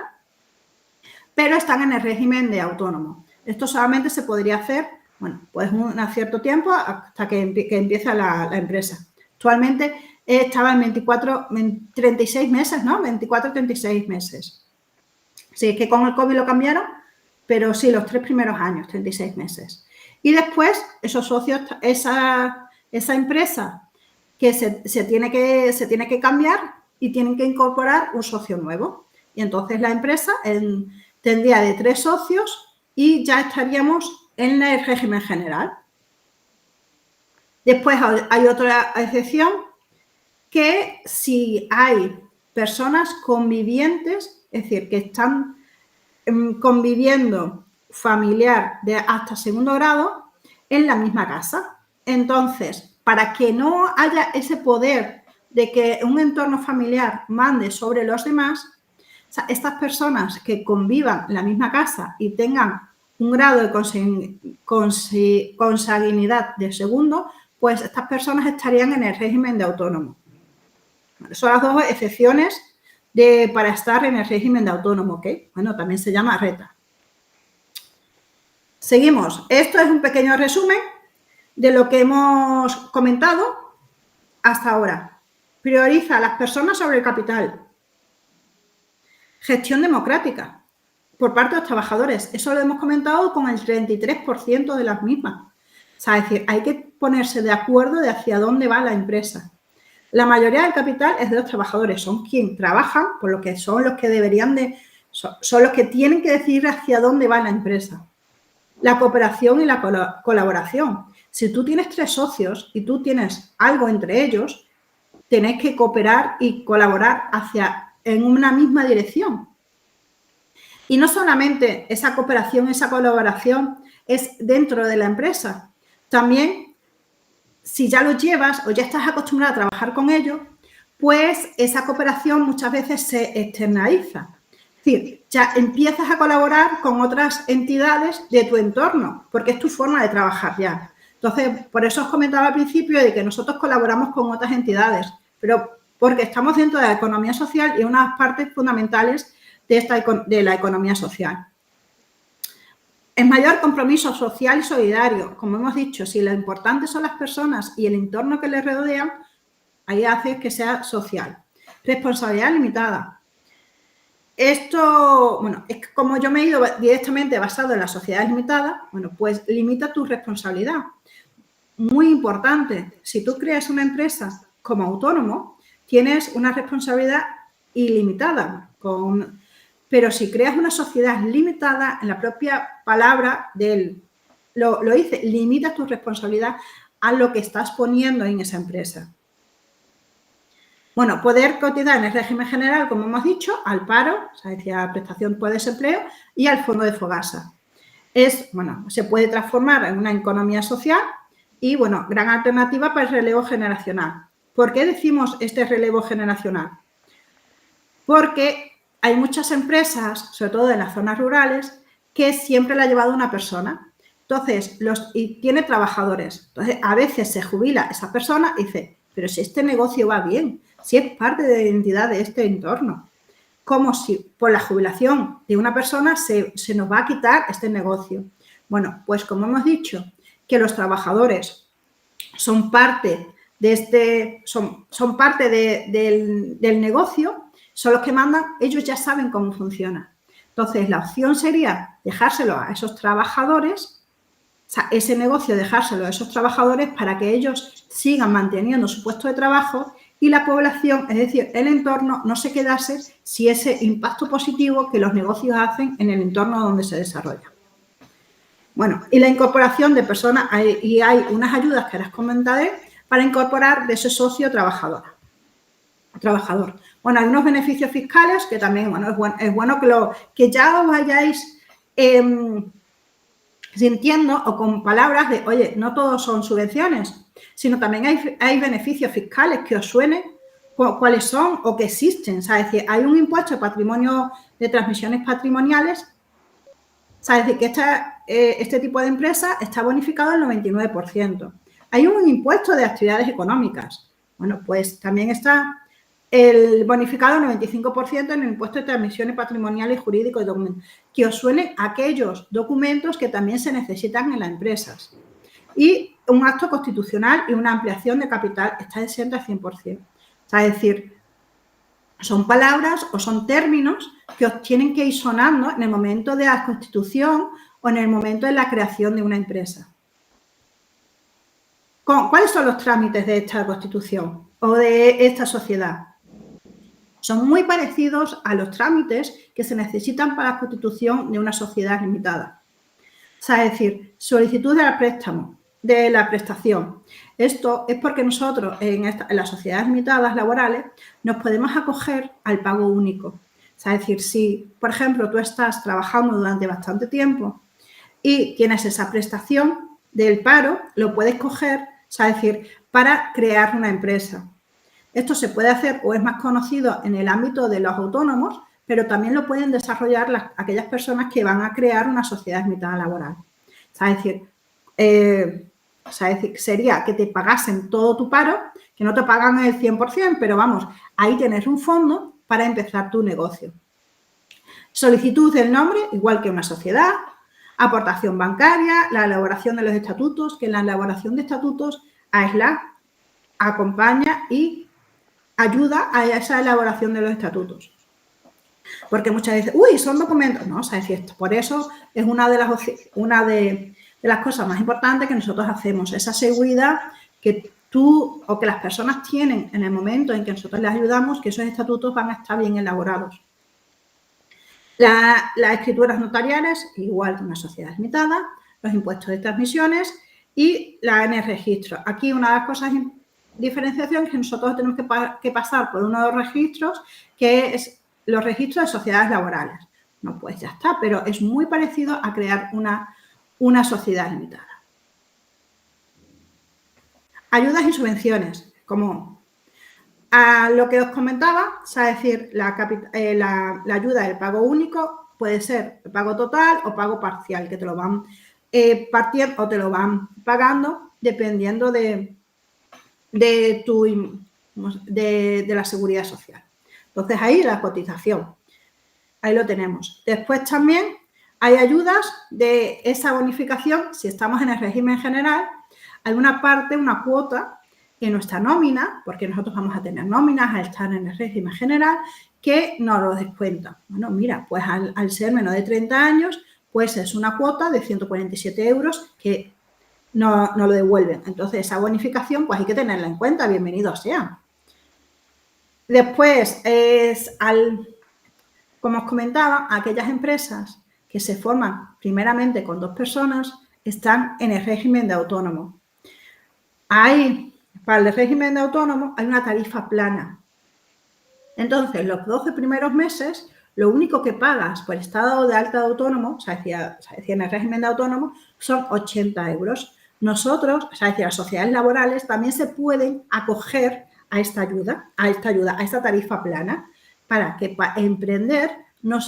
pero están en el régimen de autónomo. Esto solamente se podría hacer, bueno, pues un cierto tiempo hasta que empieza la empresa. Actualmente estaba en 36 meses, ¿no? 24, 36 meses. Sí, es que con el COVID lo cambiaron, pero sí, los 3 primeros años, 36 meses. Y después, esos socios, esa empresa que se tiene que cambiar y tienen que incorporar un socio nuevo. Y entonces la empresa tendría de 3 socios y ya estaríamos en el régimen general. Después hay otra excepción, que si hay personas convivientes, es decir, que están conviviendo familiar de hasta segundo grado en la misma casa. Entonces, para que no haya ese poder de que un entorno familiar mande sobre los demás, o sea, estas personas que convivan en la misma casa y tengan un grado de consanguinidad de segundo, pues estas personas estarían en el régimen de autónomo. Son las 2 excepciones para estar en el régimen de autónomo, que, bueno, también se llama RETA. Seguimos. Esto es un pequeño resumen de lo que hemos comentado hasta ahora. Prioriza a las personas sobre el capital. Gestión democrática por parte de los trabajadores. Eso lo hemos comentado con el 33% de las mismas. O sea, es decir, hay que ponerse de acuerdo de hacia dónde va la empresa. La mayoría del capital es de los trabajadores, son quienes trabajan, por lo que son los que son los que tienen que decidir hacia dónde va la empresa. La cooperación y la colaboración. Si tú tienes 3 socios y tú tienes algo entre ellos, tenéis que cooperar y colaborar en una misma dirección. Y no solamente esa cooperación, esa colaboración es dentro de la empresa, también si ya lo llevas o ya estás acostumbrado a trabajar con ellos, pues esa cooperación muchas veces se externaliza. Es decir, ya empiezas a colaborar con otras entidades de tu entorno, porque es tu forma de trabajar ya. Entonces, por eso os comentaba al principio de que nosotros colaboramos con otras entidades, pero porque estamos dentro de la economía social y unas partes fundamentales de la economía social. Es mayor compromiso social y solidario. Como hemos dicho, si lo importante son las personas y el entorno que les rodean, ahí hace que sea social. Responsabilidad limitada. Esto, bueno, es que como yo me he ido directamente basado en la sociedad limitada, bueno, pues limita tu responsabilidad. Muy importante, si tú creas una empresa como autónomo, tienes una responsabilidad ilimitada, pero si creas una sociedad limitada, en la propia palabra lo dice, limitas tu responsabilidad a lo que estás poniendo en esa empresa. Bueno, poder cotizar en el régimen general, como hemos dicho, al paro, o sea, decía, a prestación por desempleo y al fondo de Fogasa. Se puede transformar en una economía social y, bueno, gran alternativa para el relevo generacional. ¿Por qué decimos este relevo generacional? Porque hay muchas empresas, sobre todo en las zonas rurales, que siempre la ha llevado una persona. Entonces, y tiene trabajadores. Entonces, a veces se jubila esa persona y dice, pero si este negocio va bien, si es parte de la identidad de este entorno, como si por la jubilación de una persona se nos va a quitar este negocio. Bueno, pues como hemos dicho, que los trabajadores son parte de son parte del negocio, son los que mandan, ellos ya saben cómo funciona. Entonces, la opción sería dejárselo a esos trabajadores, o sea, ese negocio dejárselo a esos trabajadores para que ellos sigan manteniendo su puesto de trabajo y la población, es decir, el entorno, no se quedase sin ese impacto positivo que los negocios hacen en el entorno donde se desarrolla. Bueno, y la incorporación de personas, y hay unas ayudas que ahora os comentaré para incorporar de ese socio trabajador. Bueno, hay unos beneficios fiscales que también, bueno, es bueno que ya os vayáis sintiendo o con palabras de, oye, no todos son subvenciones, sino también hay beneficios fiscales que os suenen cuáles son o que existen. O sea, es decir, hay un impuesto de patrimonio, de transmisiones patrimoniales, o sea, es decir, que este tipo de empresa está bonificado al 99%. Hay un impuesto de actividades económicas. Bueno, pues también está el bonificado al 95% en el impuesto de transmisiones patrimoniales, jurídicos y documentos. Que os suenen aquellos documentos que también se necesitan en las empresas. Y un acto constitucional y una ampliación de capital está exento al 100%. O sea, es decir, son palabras o son términos que os tienen que ir sonando en el momento de la constitución o en el momento de la creación de una empresa. ¿Cuáles son los trámites de esta constitución o de esta sociedad? Son muy parecidos a los trámites que se necesitan para la constitución de una sociedad limitada. O sea, es decir, solicitud de préstamo, de la prestación. Esto es porque nosotros en las sociedades limitadas laborales nos podemos acoger al pago único. O sea, es decir, si, por ejemplo, tú estás trabajando durante bastante tiempo y tienes esa prestación del paro, lo puedes coger, o sea, es decir, para crear una empresa. Esto se puede hacer o es más conocido en el ámbito de los autónomos, pero también lo pueden desarrollar aquellas personas que van a crear una sociedad limitada laboral. O sea, es decir, sería que te pagasen todo tu paro, que no te pagan el 100%, pero vamos, ahí tienes un fondo para empezar tu negocio. Solicitud del nombre, igual que una sociedad, aportación bancaria, la elaboración de los estatutos, que en la elaboración de estatutos AESLA acompaña y ayuda a esa elaboración de los estatutos. Porque muchas veces, uy, son documentos. No, o sea, es cierto. Por eso es una de las cosas más importantes que nosotros hacemos, esa seguridad que tú o que las personas tienen en el momento en que nosotros les ayudamos, que esos estatutos van a estar bien elaborados. Las escrituras notariales, igual que una sociedad limitada, los impuestos de transmisiones y en el registro. Aquí una de las cosas diferenciación es que nosotros tenemos que pasar por uno de los registros, que es los registros de sociedades laborales. No, pues ya está, pero es muy parecido a crear una sociedad limitada. Ayudas y subvenciones, como a lo que os comentaba, o sea, es decir, la ayuda del pago único puede ser el pago total o pago parcial, que te lo van partiendo o te lo van pagando dependiendo de la seguridad social. Entonces, ahí la cotización, ahí lo tenemos. Después también Hay ayudas de esa bonificación, si estamos en el régimen general, hay una parte, una cuota en nuestra nómina, porque nosotros vamos a tener nóminas al estar en el régimen general, que nos lo descuentan. Bueno, mira, pues al ser menos de 30 años, pues es una cuota de 147 euros que no lo devuelven. Entonces, esa bonificación, pues hay que tenerla en cuenta, bienvenidos sean. Después, como os comentaba, aquellas empresas que se forman primeramente con 2 personas están en el régimen de autónomo. Para el régimen de autónomo hay una tarifa plana. Entonces, los 12 primeros meses, lo único que pagas por estado de alta de autónomo, o sea, en el régimen de autónomo, son 80 euros. Nosotros, o sea, las sociedades laborales también se pueden acoger a esta ayuda, a esta tarifa plana, para que para emprender no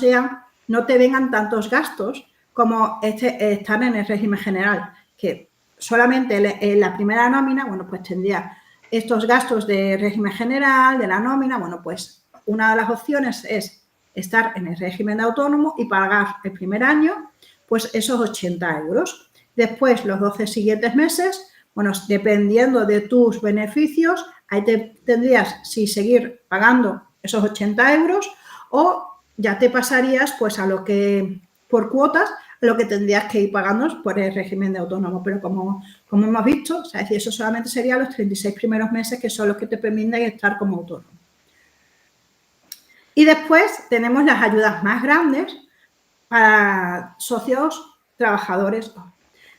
te vengan tantos gastos como están en el régimen general, que solamente en la primera nómina, bueno, pues tendría estos gastos de régimen general, de la nómina, bueno, pues una de las opciones es estar en el régimen de autónomo y pagar el primer año, pues esos 80 euros. Después, los 12 siguientes meses, bueno, dependiendo de tus beneficios, ahí tendrías si seguir pagando esos 80 euros o ya te pasarías pues a lo que, por cuotas, lo que tendrías que ir pagando por el régimen de autónomo. Pero como hemos visto, o sea, eso solamente sería los 36 primeros meses, que son los que te permiten estar como autónomo. Y después tenemos las ayudas más grandes para socios trabajadores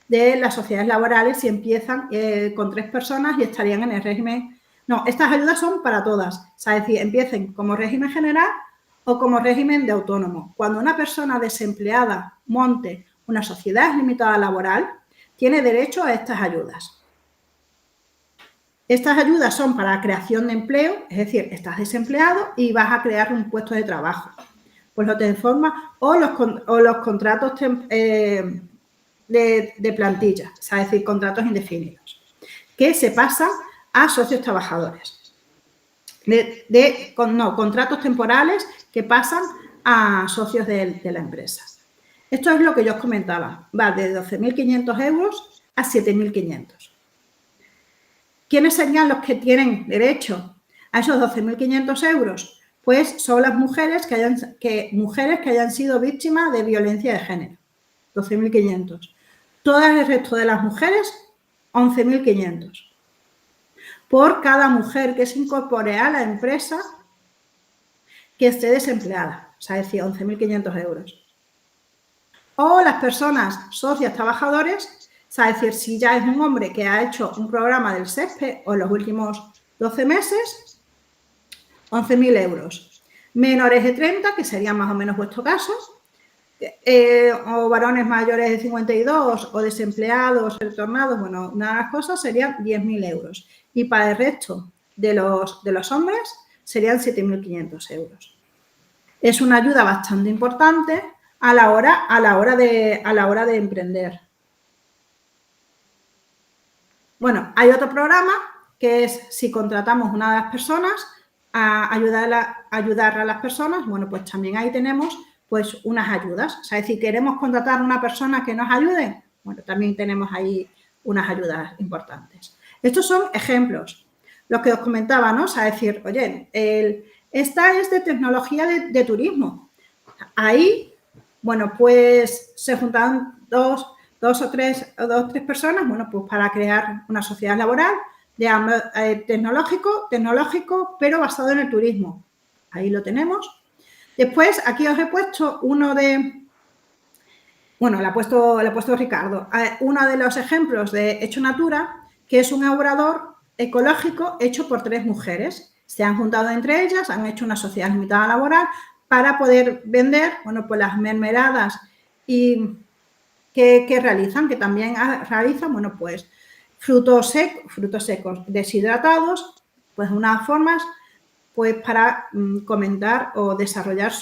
de las sociedades laborales si empiezan con 3 personas y estarían en el régimen. No, estas ayudas son para todas, o sea, es decir, empiecen como régimen general o como régimen de autónomo. Cuando una persona desempleada monte una sociedad limitada laboral, tiene derecho a estas ayudas. Estas ayudas son para creación de empleo, es decir, estás desempleado y vas a crear un puesto de trabajo. Pues lo transformas, o los contratos de plantilla, o sea, es decir, contratos indefinidos, que se pasan a socios trabajadores. Contratos temporales que pasan a socios de la empresa. Esto es lo que yo os comentaba, va de 12.500 euros a 7.500. ¿Quiénes serían los que tienen derecho a esos 12.500 euros? Pues son las mujeres que hayan sido víctimas de violencia de género, 12.500. Todo el resto de las mujeres, 11.500. Por cada mujer que se incorpore a la empresa que esté desempleada, o sea, es decir, 11.500 euros. O las personas socias trabajadores, o sea, es decir, si ya es un hombre que ha hecho un programa del SESPE o en los últimos 12 meses, 11.000 euros. Menores de 30, que sería más o menos vuestro caso, o varones mayores de 52 o desempleados, retornados, bueno, una de las cosas serían 10.000 euros. Y para el resto de los hombres serían 7.500 euros. Es una ayuda bastante importante a la hora de emprender. Bueno, hay otro programa que es si contratamos una de las personas a ayudar a las personas, bueno, pues también ahí tenemos pues unas ayudas. O sea, si queremos contratar a una persona que nos ayude, bueno, también tenemos ahí unas ayudas importantes. Estos son ejemplos, los que os comentaba, ¿no? O sea, decir, oye, esta es de tecnología de turismo. Ahí, bueno, pues se juntan dos o tres personas, bueno, pues para crear una sociedad laboral de tecnológico, pero basado en el turismo. Ahí lo tenemos. Después, aquí os he puesto uno de... Bueno, le ha puesto Ricardo. Uno de los ejemplos de Hecho Natura, que es un obrador ecológico hecho por 3 mujeres. Se han juntado entre ellas, han hecho una sociedad limitada laboral para poder vender, bueno, pues las mermeladas y que realizan, que también realizan, bueno, pues frutos secos deshidratados, pues unas formas pues para comentar o desarrollar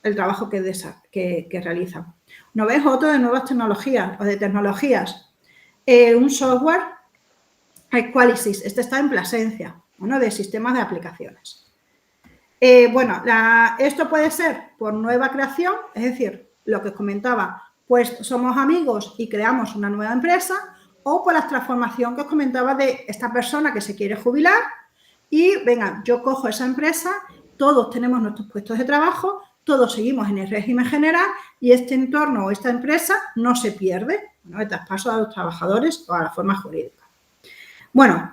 el trabajo que realizan. ¿No ves? Otro de nuevas tecnologías o de tecnologías. Un software, Qualisys, este está en Plasencia, uno de sistemas de aplicaciones. Bueno, esto puede ser por nueva creación, es decir, lo que os comentaba, pues somos amigos y creamos una nueva empresa, o por la transformación que os comentaba de esta persona que se quiere jubilar y, venga, yo cojo esa empresa, todos tenemos nuestros puestos de trabajo, todos seguimos en el régimen general y este entorno o esta empresa no se pierde, ¿no? El traspaso a los trabajadores o a la forma jurídica. Bueno,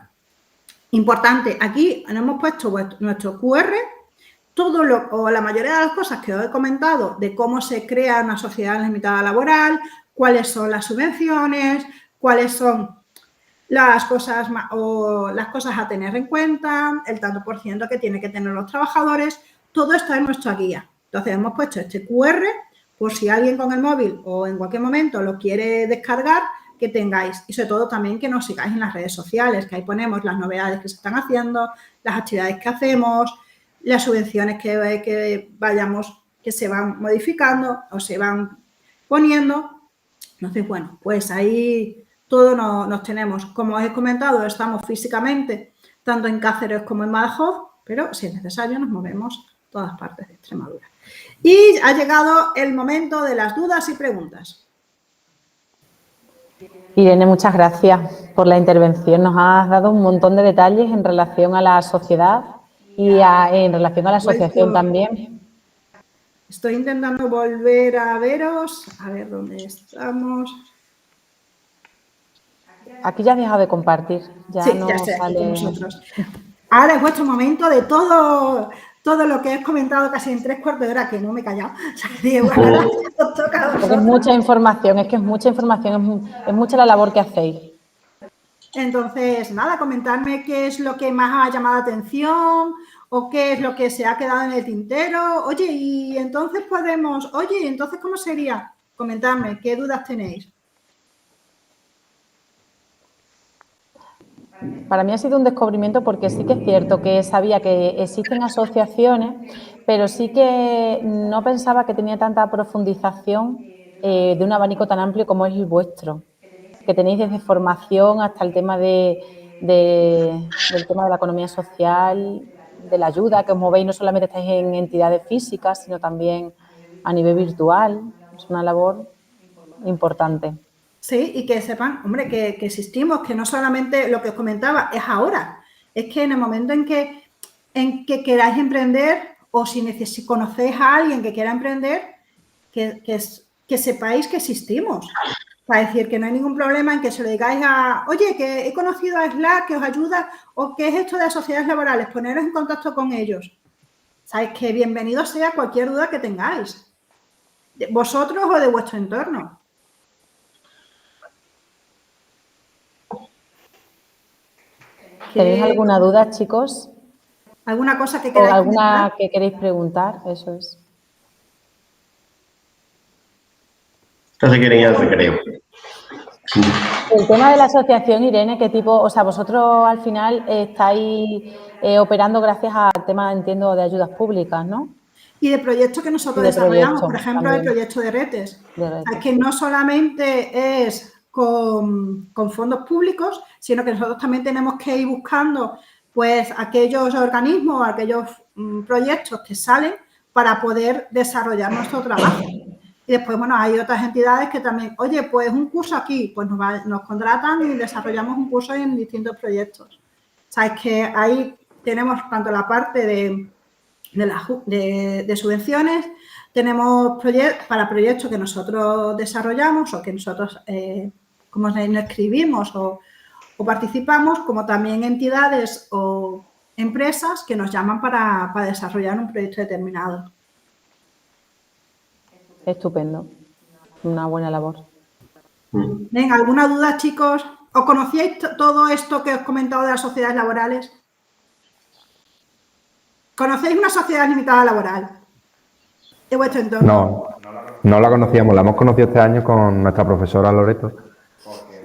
importante, aquí hemos puesto nuestro QR, o la mayoría de las cosas que os he comentado de cómo se crea una sociedad limitada laboral, cuáles son las subvenciones, cuáles son las cosas a tener en cuenta, el tanto por ciento que tienen que tener los trabajadores, todo está en nuestra guía. Entonces, hemos puesto este QR por si alguien con el móvil o en cualquier momento lo quiere descargar, que tengáis. Y sobre todo también que nos sigáis en las redes sociales, que ahí ponemos las novedades que se están haciendo, las actividades que hacemos, las subvenciones que se van modificando o se van poniendo. Entonces, bueno, pues ahí todo nos tenemos. Como os he comentado, estamos físicamente tanto en Cáceres como en Badajoz, pero si es necesario nos movemos a todas partes de Extremadura. Y ha llegado el momento de las dudas y preguntas. Irene, muchas gracias por la intervención. Nos has dado un montón de detalles en relación a la sociedad y en relación a la asociación también. Estoy intentando volver a veros. A ver dónde estamos. Aquí ya has dejado de compartir. Sí, ya estoy aquí con vosotros. Ahora es vuestro momento de todo lo que he comentado casi en 3/4 de hora, que no me he callado. O sea, digo, ahora os toca a vosotros. Porque es mucha información, es mucha la labor que hacéis. Entonces, nada, comentarme qué es lo que más ha llamado la atención o qué es lo que se ha quedado en el tintero. Oye, y entonces ¿cómo sería? Comentadme, ¿qué dudas tenéis? Para mí ha sido un descubrimiento porque sí que es cierto que sabía que existen asociaciones, pero sí que no pensaba que tenía tanta profundización de un abanico tan amplio como es el vuestro, que tenéis desde formación hasta el tema del tema de la economía social, de la ayuda, que os movéis, no solamente estáis en entidades físicas, sino también a nivel virtual. Es una labor importante. Sí, y que sepan, hombre, que existimos, que no solamente lo que os comentaba es ahora, es que en el momento en que queráis emprender o si conocéis a alguien que quiera emprender, que sepáis que existimos. Para decir que no hay ningún problema en que se lo digáis oye, que he conocido a Slack que os ayuda, o qué es esto de las sociedades laborales, poneros en contacto con ellos. Sabéis que bienvenido sea cualquier duda que tengáis, de vosotros o de vuestro entorno. ¿Tenéis alguna duda, chicos? ¿Alguna cosa que ¿O queráis alguna comentar? que queréis preguntar? Eso es. No se quieren ir al recreo. El tema de la asociación, Irene, ¿qué tipo? O sea, vosotros al final estáis operando gracias al tema, entiendo, de ayudas públicas, ¿no? Y de proyectos que nosotros desarrollamos, por ejemplo, el proyecto de redes. Es que no solamente es con fondos públicos, sino que nosotros también tenemos que ir buscando pues aquellos organismos, aquellos proyectos que salen para poder desarrollar nuestro trabajo. Y después, bueno, hay otras entidades que también, oye, pues un curso aquí, pues nos contratan y desarrollamos un curso en distintos proyectos. O sea, es que ahí tenemos tanto la parte de subvenciones, tenemos para proyectos que nosotros desarrollamos o que nosotros como nos escribimos o participamos, como también entidades o empresas que nos llaman para desarrollar un proyecto determinado. Estupendo. Una buena labor. Venga, ¿alguna duda, chicos? ¿O conocíais todo esto que os he comentado de las sociedades laborales? ¿Conocéis una sociedad limitada laboral de vuestro entorno? No la conocíamos, la hemos conocido este año con nuestra profesora Loreto,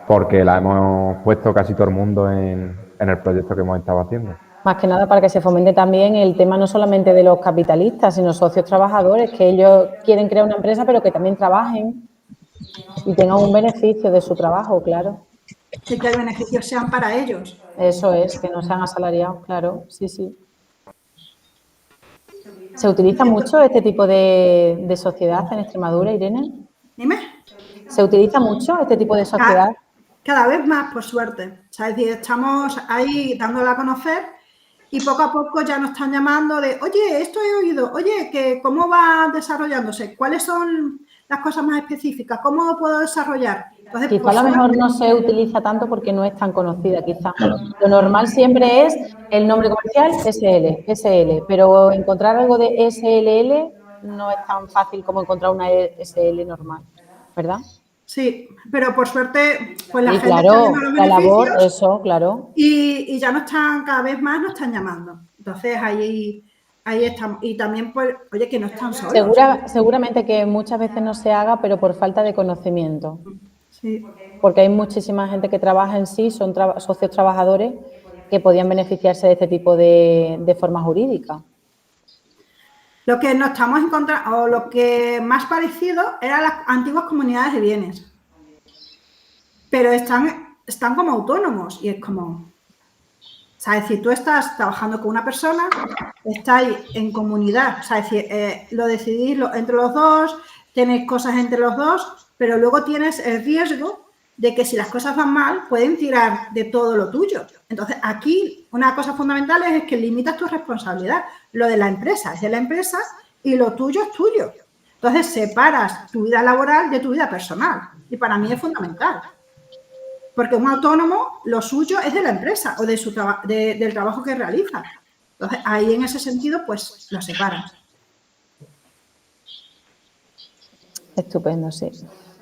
porque la hemos puesto casi todo el mundo en el proyecto que hemos estado haciendo. Más que nada para que se fomente también el tema no solamente de los capitalistas, sino socios trabajadores, que ellos quieren crear una empresa, pero que también trabajen y tengan un beneficio de su trabajo, claro. Sí, que los beneficios sean para ellos. Eso es, que no sean asalariados, claro, sí, sí. ¿Se utiliza mucho este tipo de sociedad en Extremadura, Irene? Dime. ¿Se utiliza mucho este tipo de sociedad? Cada vez más, por suerte. O sea, es decir, estamos ahí dándola a conocer y poco a poco ya nos están llamando de, oye, esto he oído, oye, que ¿cómo va desarrollándose? ¿Cuáles son las cosas más específicas? ¿Cómo lo puedo desarrollar? Entonces, Quizá a lo mejor no se utiliza tanto porque no es tan conocida, quizá. Lo normal siempre es el nombre comercial SL, pero encontrar algo de SLL no es tan fácil como encontrar una SL normal, ¿verdad? Sí, pero por suerte, pues la Sí, gente claro, está viendo los la labor, beneficios eso, claro. y ya no están, cada vez más nos están llamando. Entonces, ahí estamos. Y también, pues, oye, que no están solos. Seguramente que muchas veces no se haga, pero por falta de conocimiento. Sí. Porque hay muchísima gente que trabaja en sí, son socios trabajadores que podían beneficiarse de este tipo de forma jurídica. Lo que nos estamos encontrando, o lo que más parecido, eran las antiguas comunidades de bienes. Pero están como autónomos y es como, o sea, es decir, tú estás trabajando con una persona, estáis en comunidad, o sea, es decir, lo decidís entre los dos, tenéis cosas entre los dos, pero luego tienes el riesgo de que si las cosas van mal, pueden tirar de todo lo tuyo. Entonces, aquí una cosa fundamental es que limitas tu responsabilidad. Lo de la empresa es de la empresa y lo tuyo es tuyo. Entonces, separas tu vida laboral de tu vida personal. Y para mí es fundamental. Porque un autónomo, lo suyo es de la empresa o del trabajo que realiza. Entonces, ahí en ese sentido, pues lo separas. Estupendo, sí.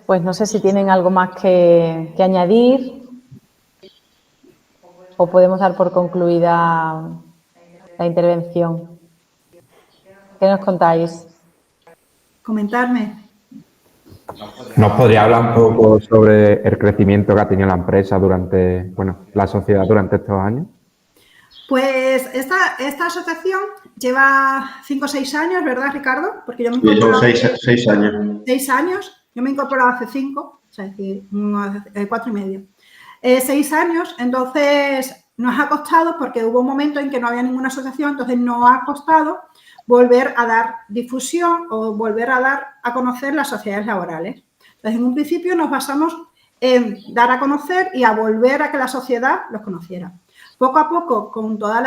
Pues no sé si tienen algo más que añadir o podemos dar por concluida la intervención. ¿Qué nos contáis? Comentarme. ¿Nos podría hablar un poco sobre el crecimiento que ha tenido la empresa durante, bueno, la sociedad durante estos años? Pues esta asociación lleva 5 o 6 años, ¿verdad, Ricardo? Porque yo me Sí, son incorporé 6 años. 6 años. Yo me he incorporado hace 5, o sea, es decir, 4 y medio. 6 años, entonces nos ha costado, porque hubo un momento en que no había ninguna asociación, entonces nos ha costado volver a dar difusión o volver a dar a conocer las sociedades laborales. Entonces, en un principio nos basamos en dar a conocer y a volver a que la sociedad los conociera. Poco a poco, con toda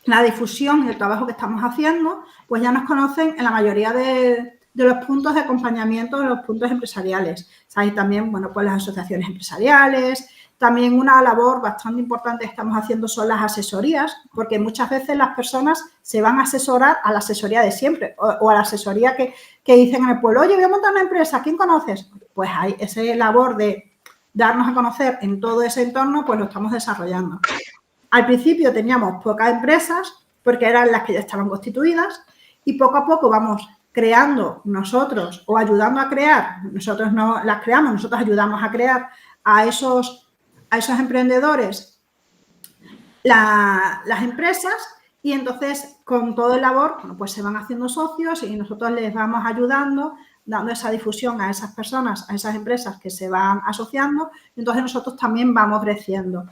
la difusión y el trabajo que estamos haciendo, pues ya nos conocen en la mayoría de los puntos de acompañamiento de los puntos empresariales. Hay también, bueno, pues las asociaciones empresariales. También una labor bastante importante que estamos haciendo son las asesorías, porque muchas veces las personas se van a asesorar a la asesoría de siempre o a la asesoría que dicen en el pueblo, oye, voy a montar una empresa, ¿quién conoces? Pues hay esa labor de darnos a conocer en todo ese entorno, pues lo estamos desarrollando. Al principio teníamos pocas empresas porque eran las que ya estaban constituidas y poco a poco vamos creando nosotros o ayudando a crear, nosotros no las creamos, nosotros ayudamos a crear a esos emprendedores las empresas y entonces con todo el labor, bueno, pues se van haciendo socios y nosotros les vamos ayudando, dando esa difusión a esas personas, a esas empresas que se van asociando y entonces nosotros también vamos creciendo.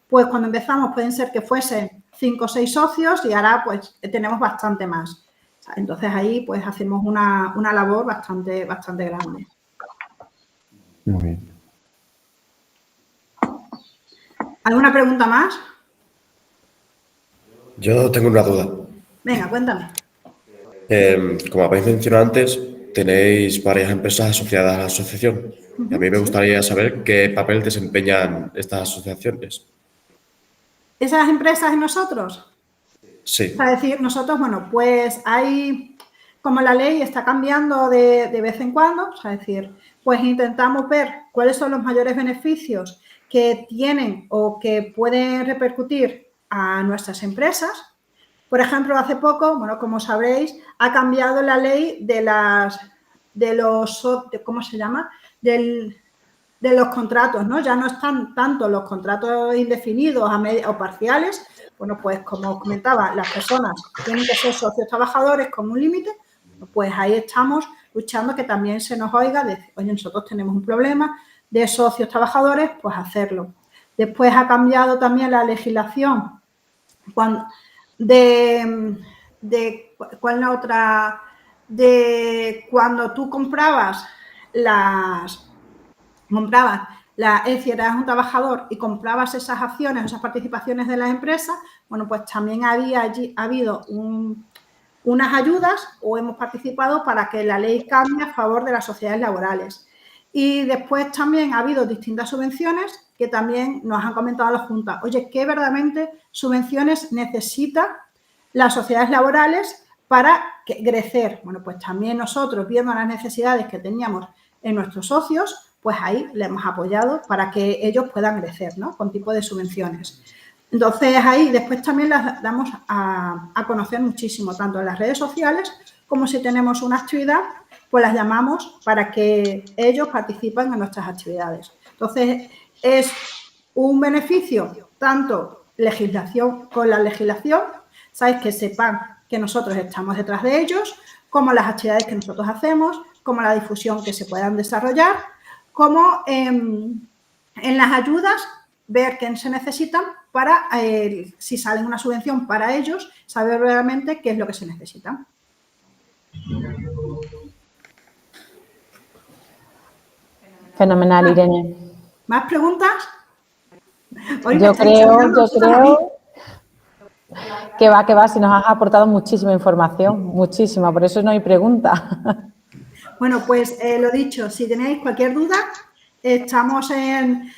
Pues cuando empezamos pueden ser que fuesen 5 o 6 socios y ahora pues tenemos bastante más. Entonces ahí pues hacemos una labor bastante grande. Muy bien. ¿Alguna pregunta más? Yo tengo una duda. Venga, cuéntame. Como habéis mencionado antes, tenéis varias empresas asociadas a la asociación. Y a mí me gustaría saber qué papel desempeñan estas asociaciones. ¿Esas empresas y nosotros? Sí. Es decir, nosotros, bueno, pues hay, como la ley está cambiando de vez en cuando, es decir, pues intentamos ver cuáles son los mayores beneficios que tienen o que pueden repercutir a nuestras empresas. Por ejemplo, hace poco, bueno, como sabréis, ha cambiado la ley ¿cómo se llama? De los contratos, ¿no? Ya no están tanto los contratos indefinidos o parciales. Bueno, pues como os comentaba, las personas tienen que ser socios trabajadores con un límite. Pues ahí estamos luchando que también se nos oiga, decir, oye, nosotros tenemos un problema de socios trabajadores, pues hacerlo. Después ha cambiado también la legislación ¿cuál es la otra? De cuando tú comprabas es decir, eras un trabajador y comprabas esas acciones, esas participaciones de las empresas, bueno, pues también ha habido unas ayudas o hemos participado para que la ley cambie a favor de las sociedades laborales. Y después también ha habido distintas subvenciones que también nos han comentado las juntas. Oye, ¿qué verdaderamente subvenciones necesitan las sociedades laborales para crecer? Bueno, pues también nosotros, viendo las necesidades que teníamos en nuestros socios, pues ahí le hemos apoyado para que ellos puedan crecer, ¿no? Con tipo de subvenciones. Entonces, ahí después también las damos a conocer muchísimo, tanto en las redes sociales como si tenemos una actividad, pues las llamamos para que ellos participen en nuestras actividades. Entonces, es un beneficio tanto con la legislación, ¿sabes? Que sepan que nosotros estamos detrás de ellos, como las actividades que nosotros hacemos, como la difusión que se puedan desarrollar, como en las ayudas, ver qué se necesitan para, si sale una subvención para ellos, saber realmente qué es lo que se necesita. Fenomenal, Irene. ¿Más preguntas? Yo creo que va, si nos has aportado muchísima información, muchísima, por eso no hay pregunta. Bueno, pues lo dicho, si tenéis cualquier duda, estamos en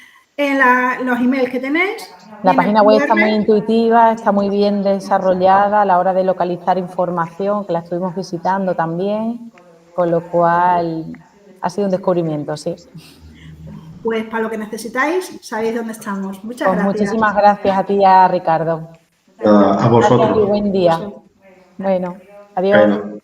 los emails que tenéis. La página web está muy intuitiva, está muy bien desarrollada a la hora de localizar información, que la estuvimos visitando también, con lo cual ha sido un descubrimiento, sí. Pues para lo que necesitáis, sabéis dónde estamos. Muchas gracias. Muchísimas gracias a ti y a Ricardo. A vosotros. Gracias y buen día. Bueno, adiós. Bueno.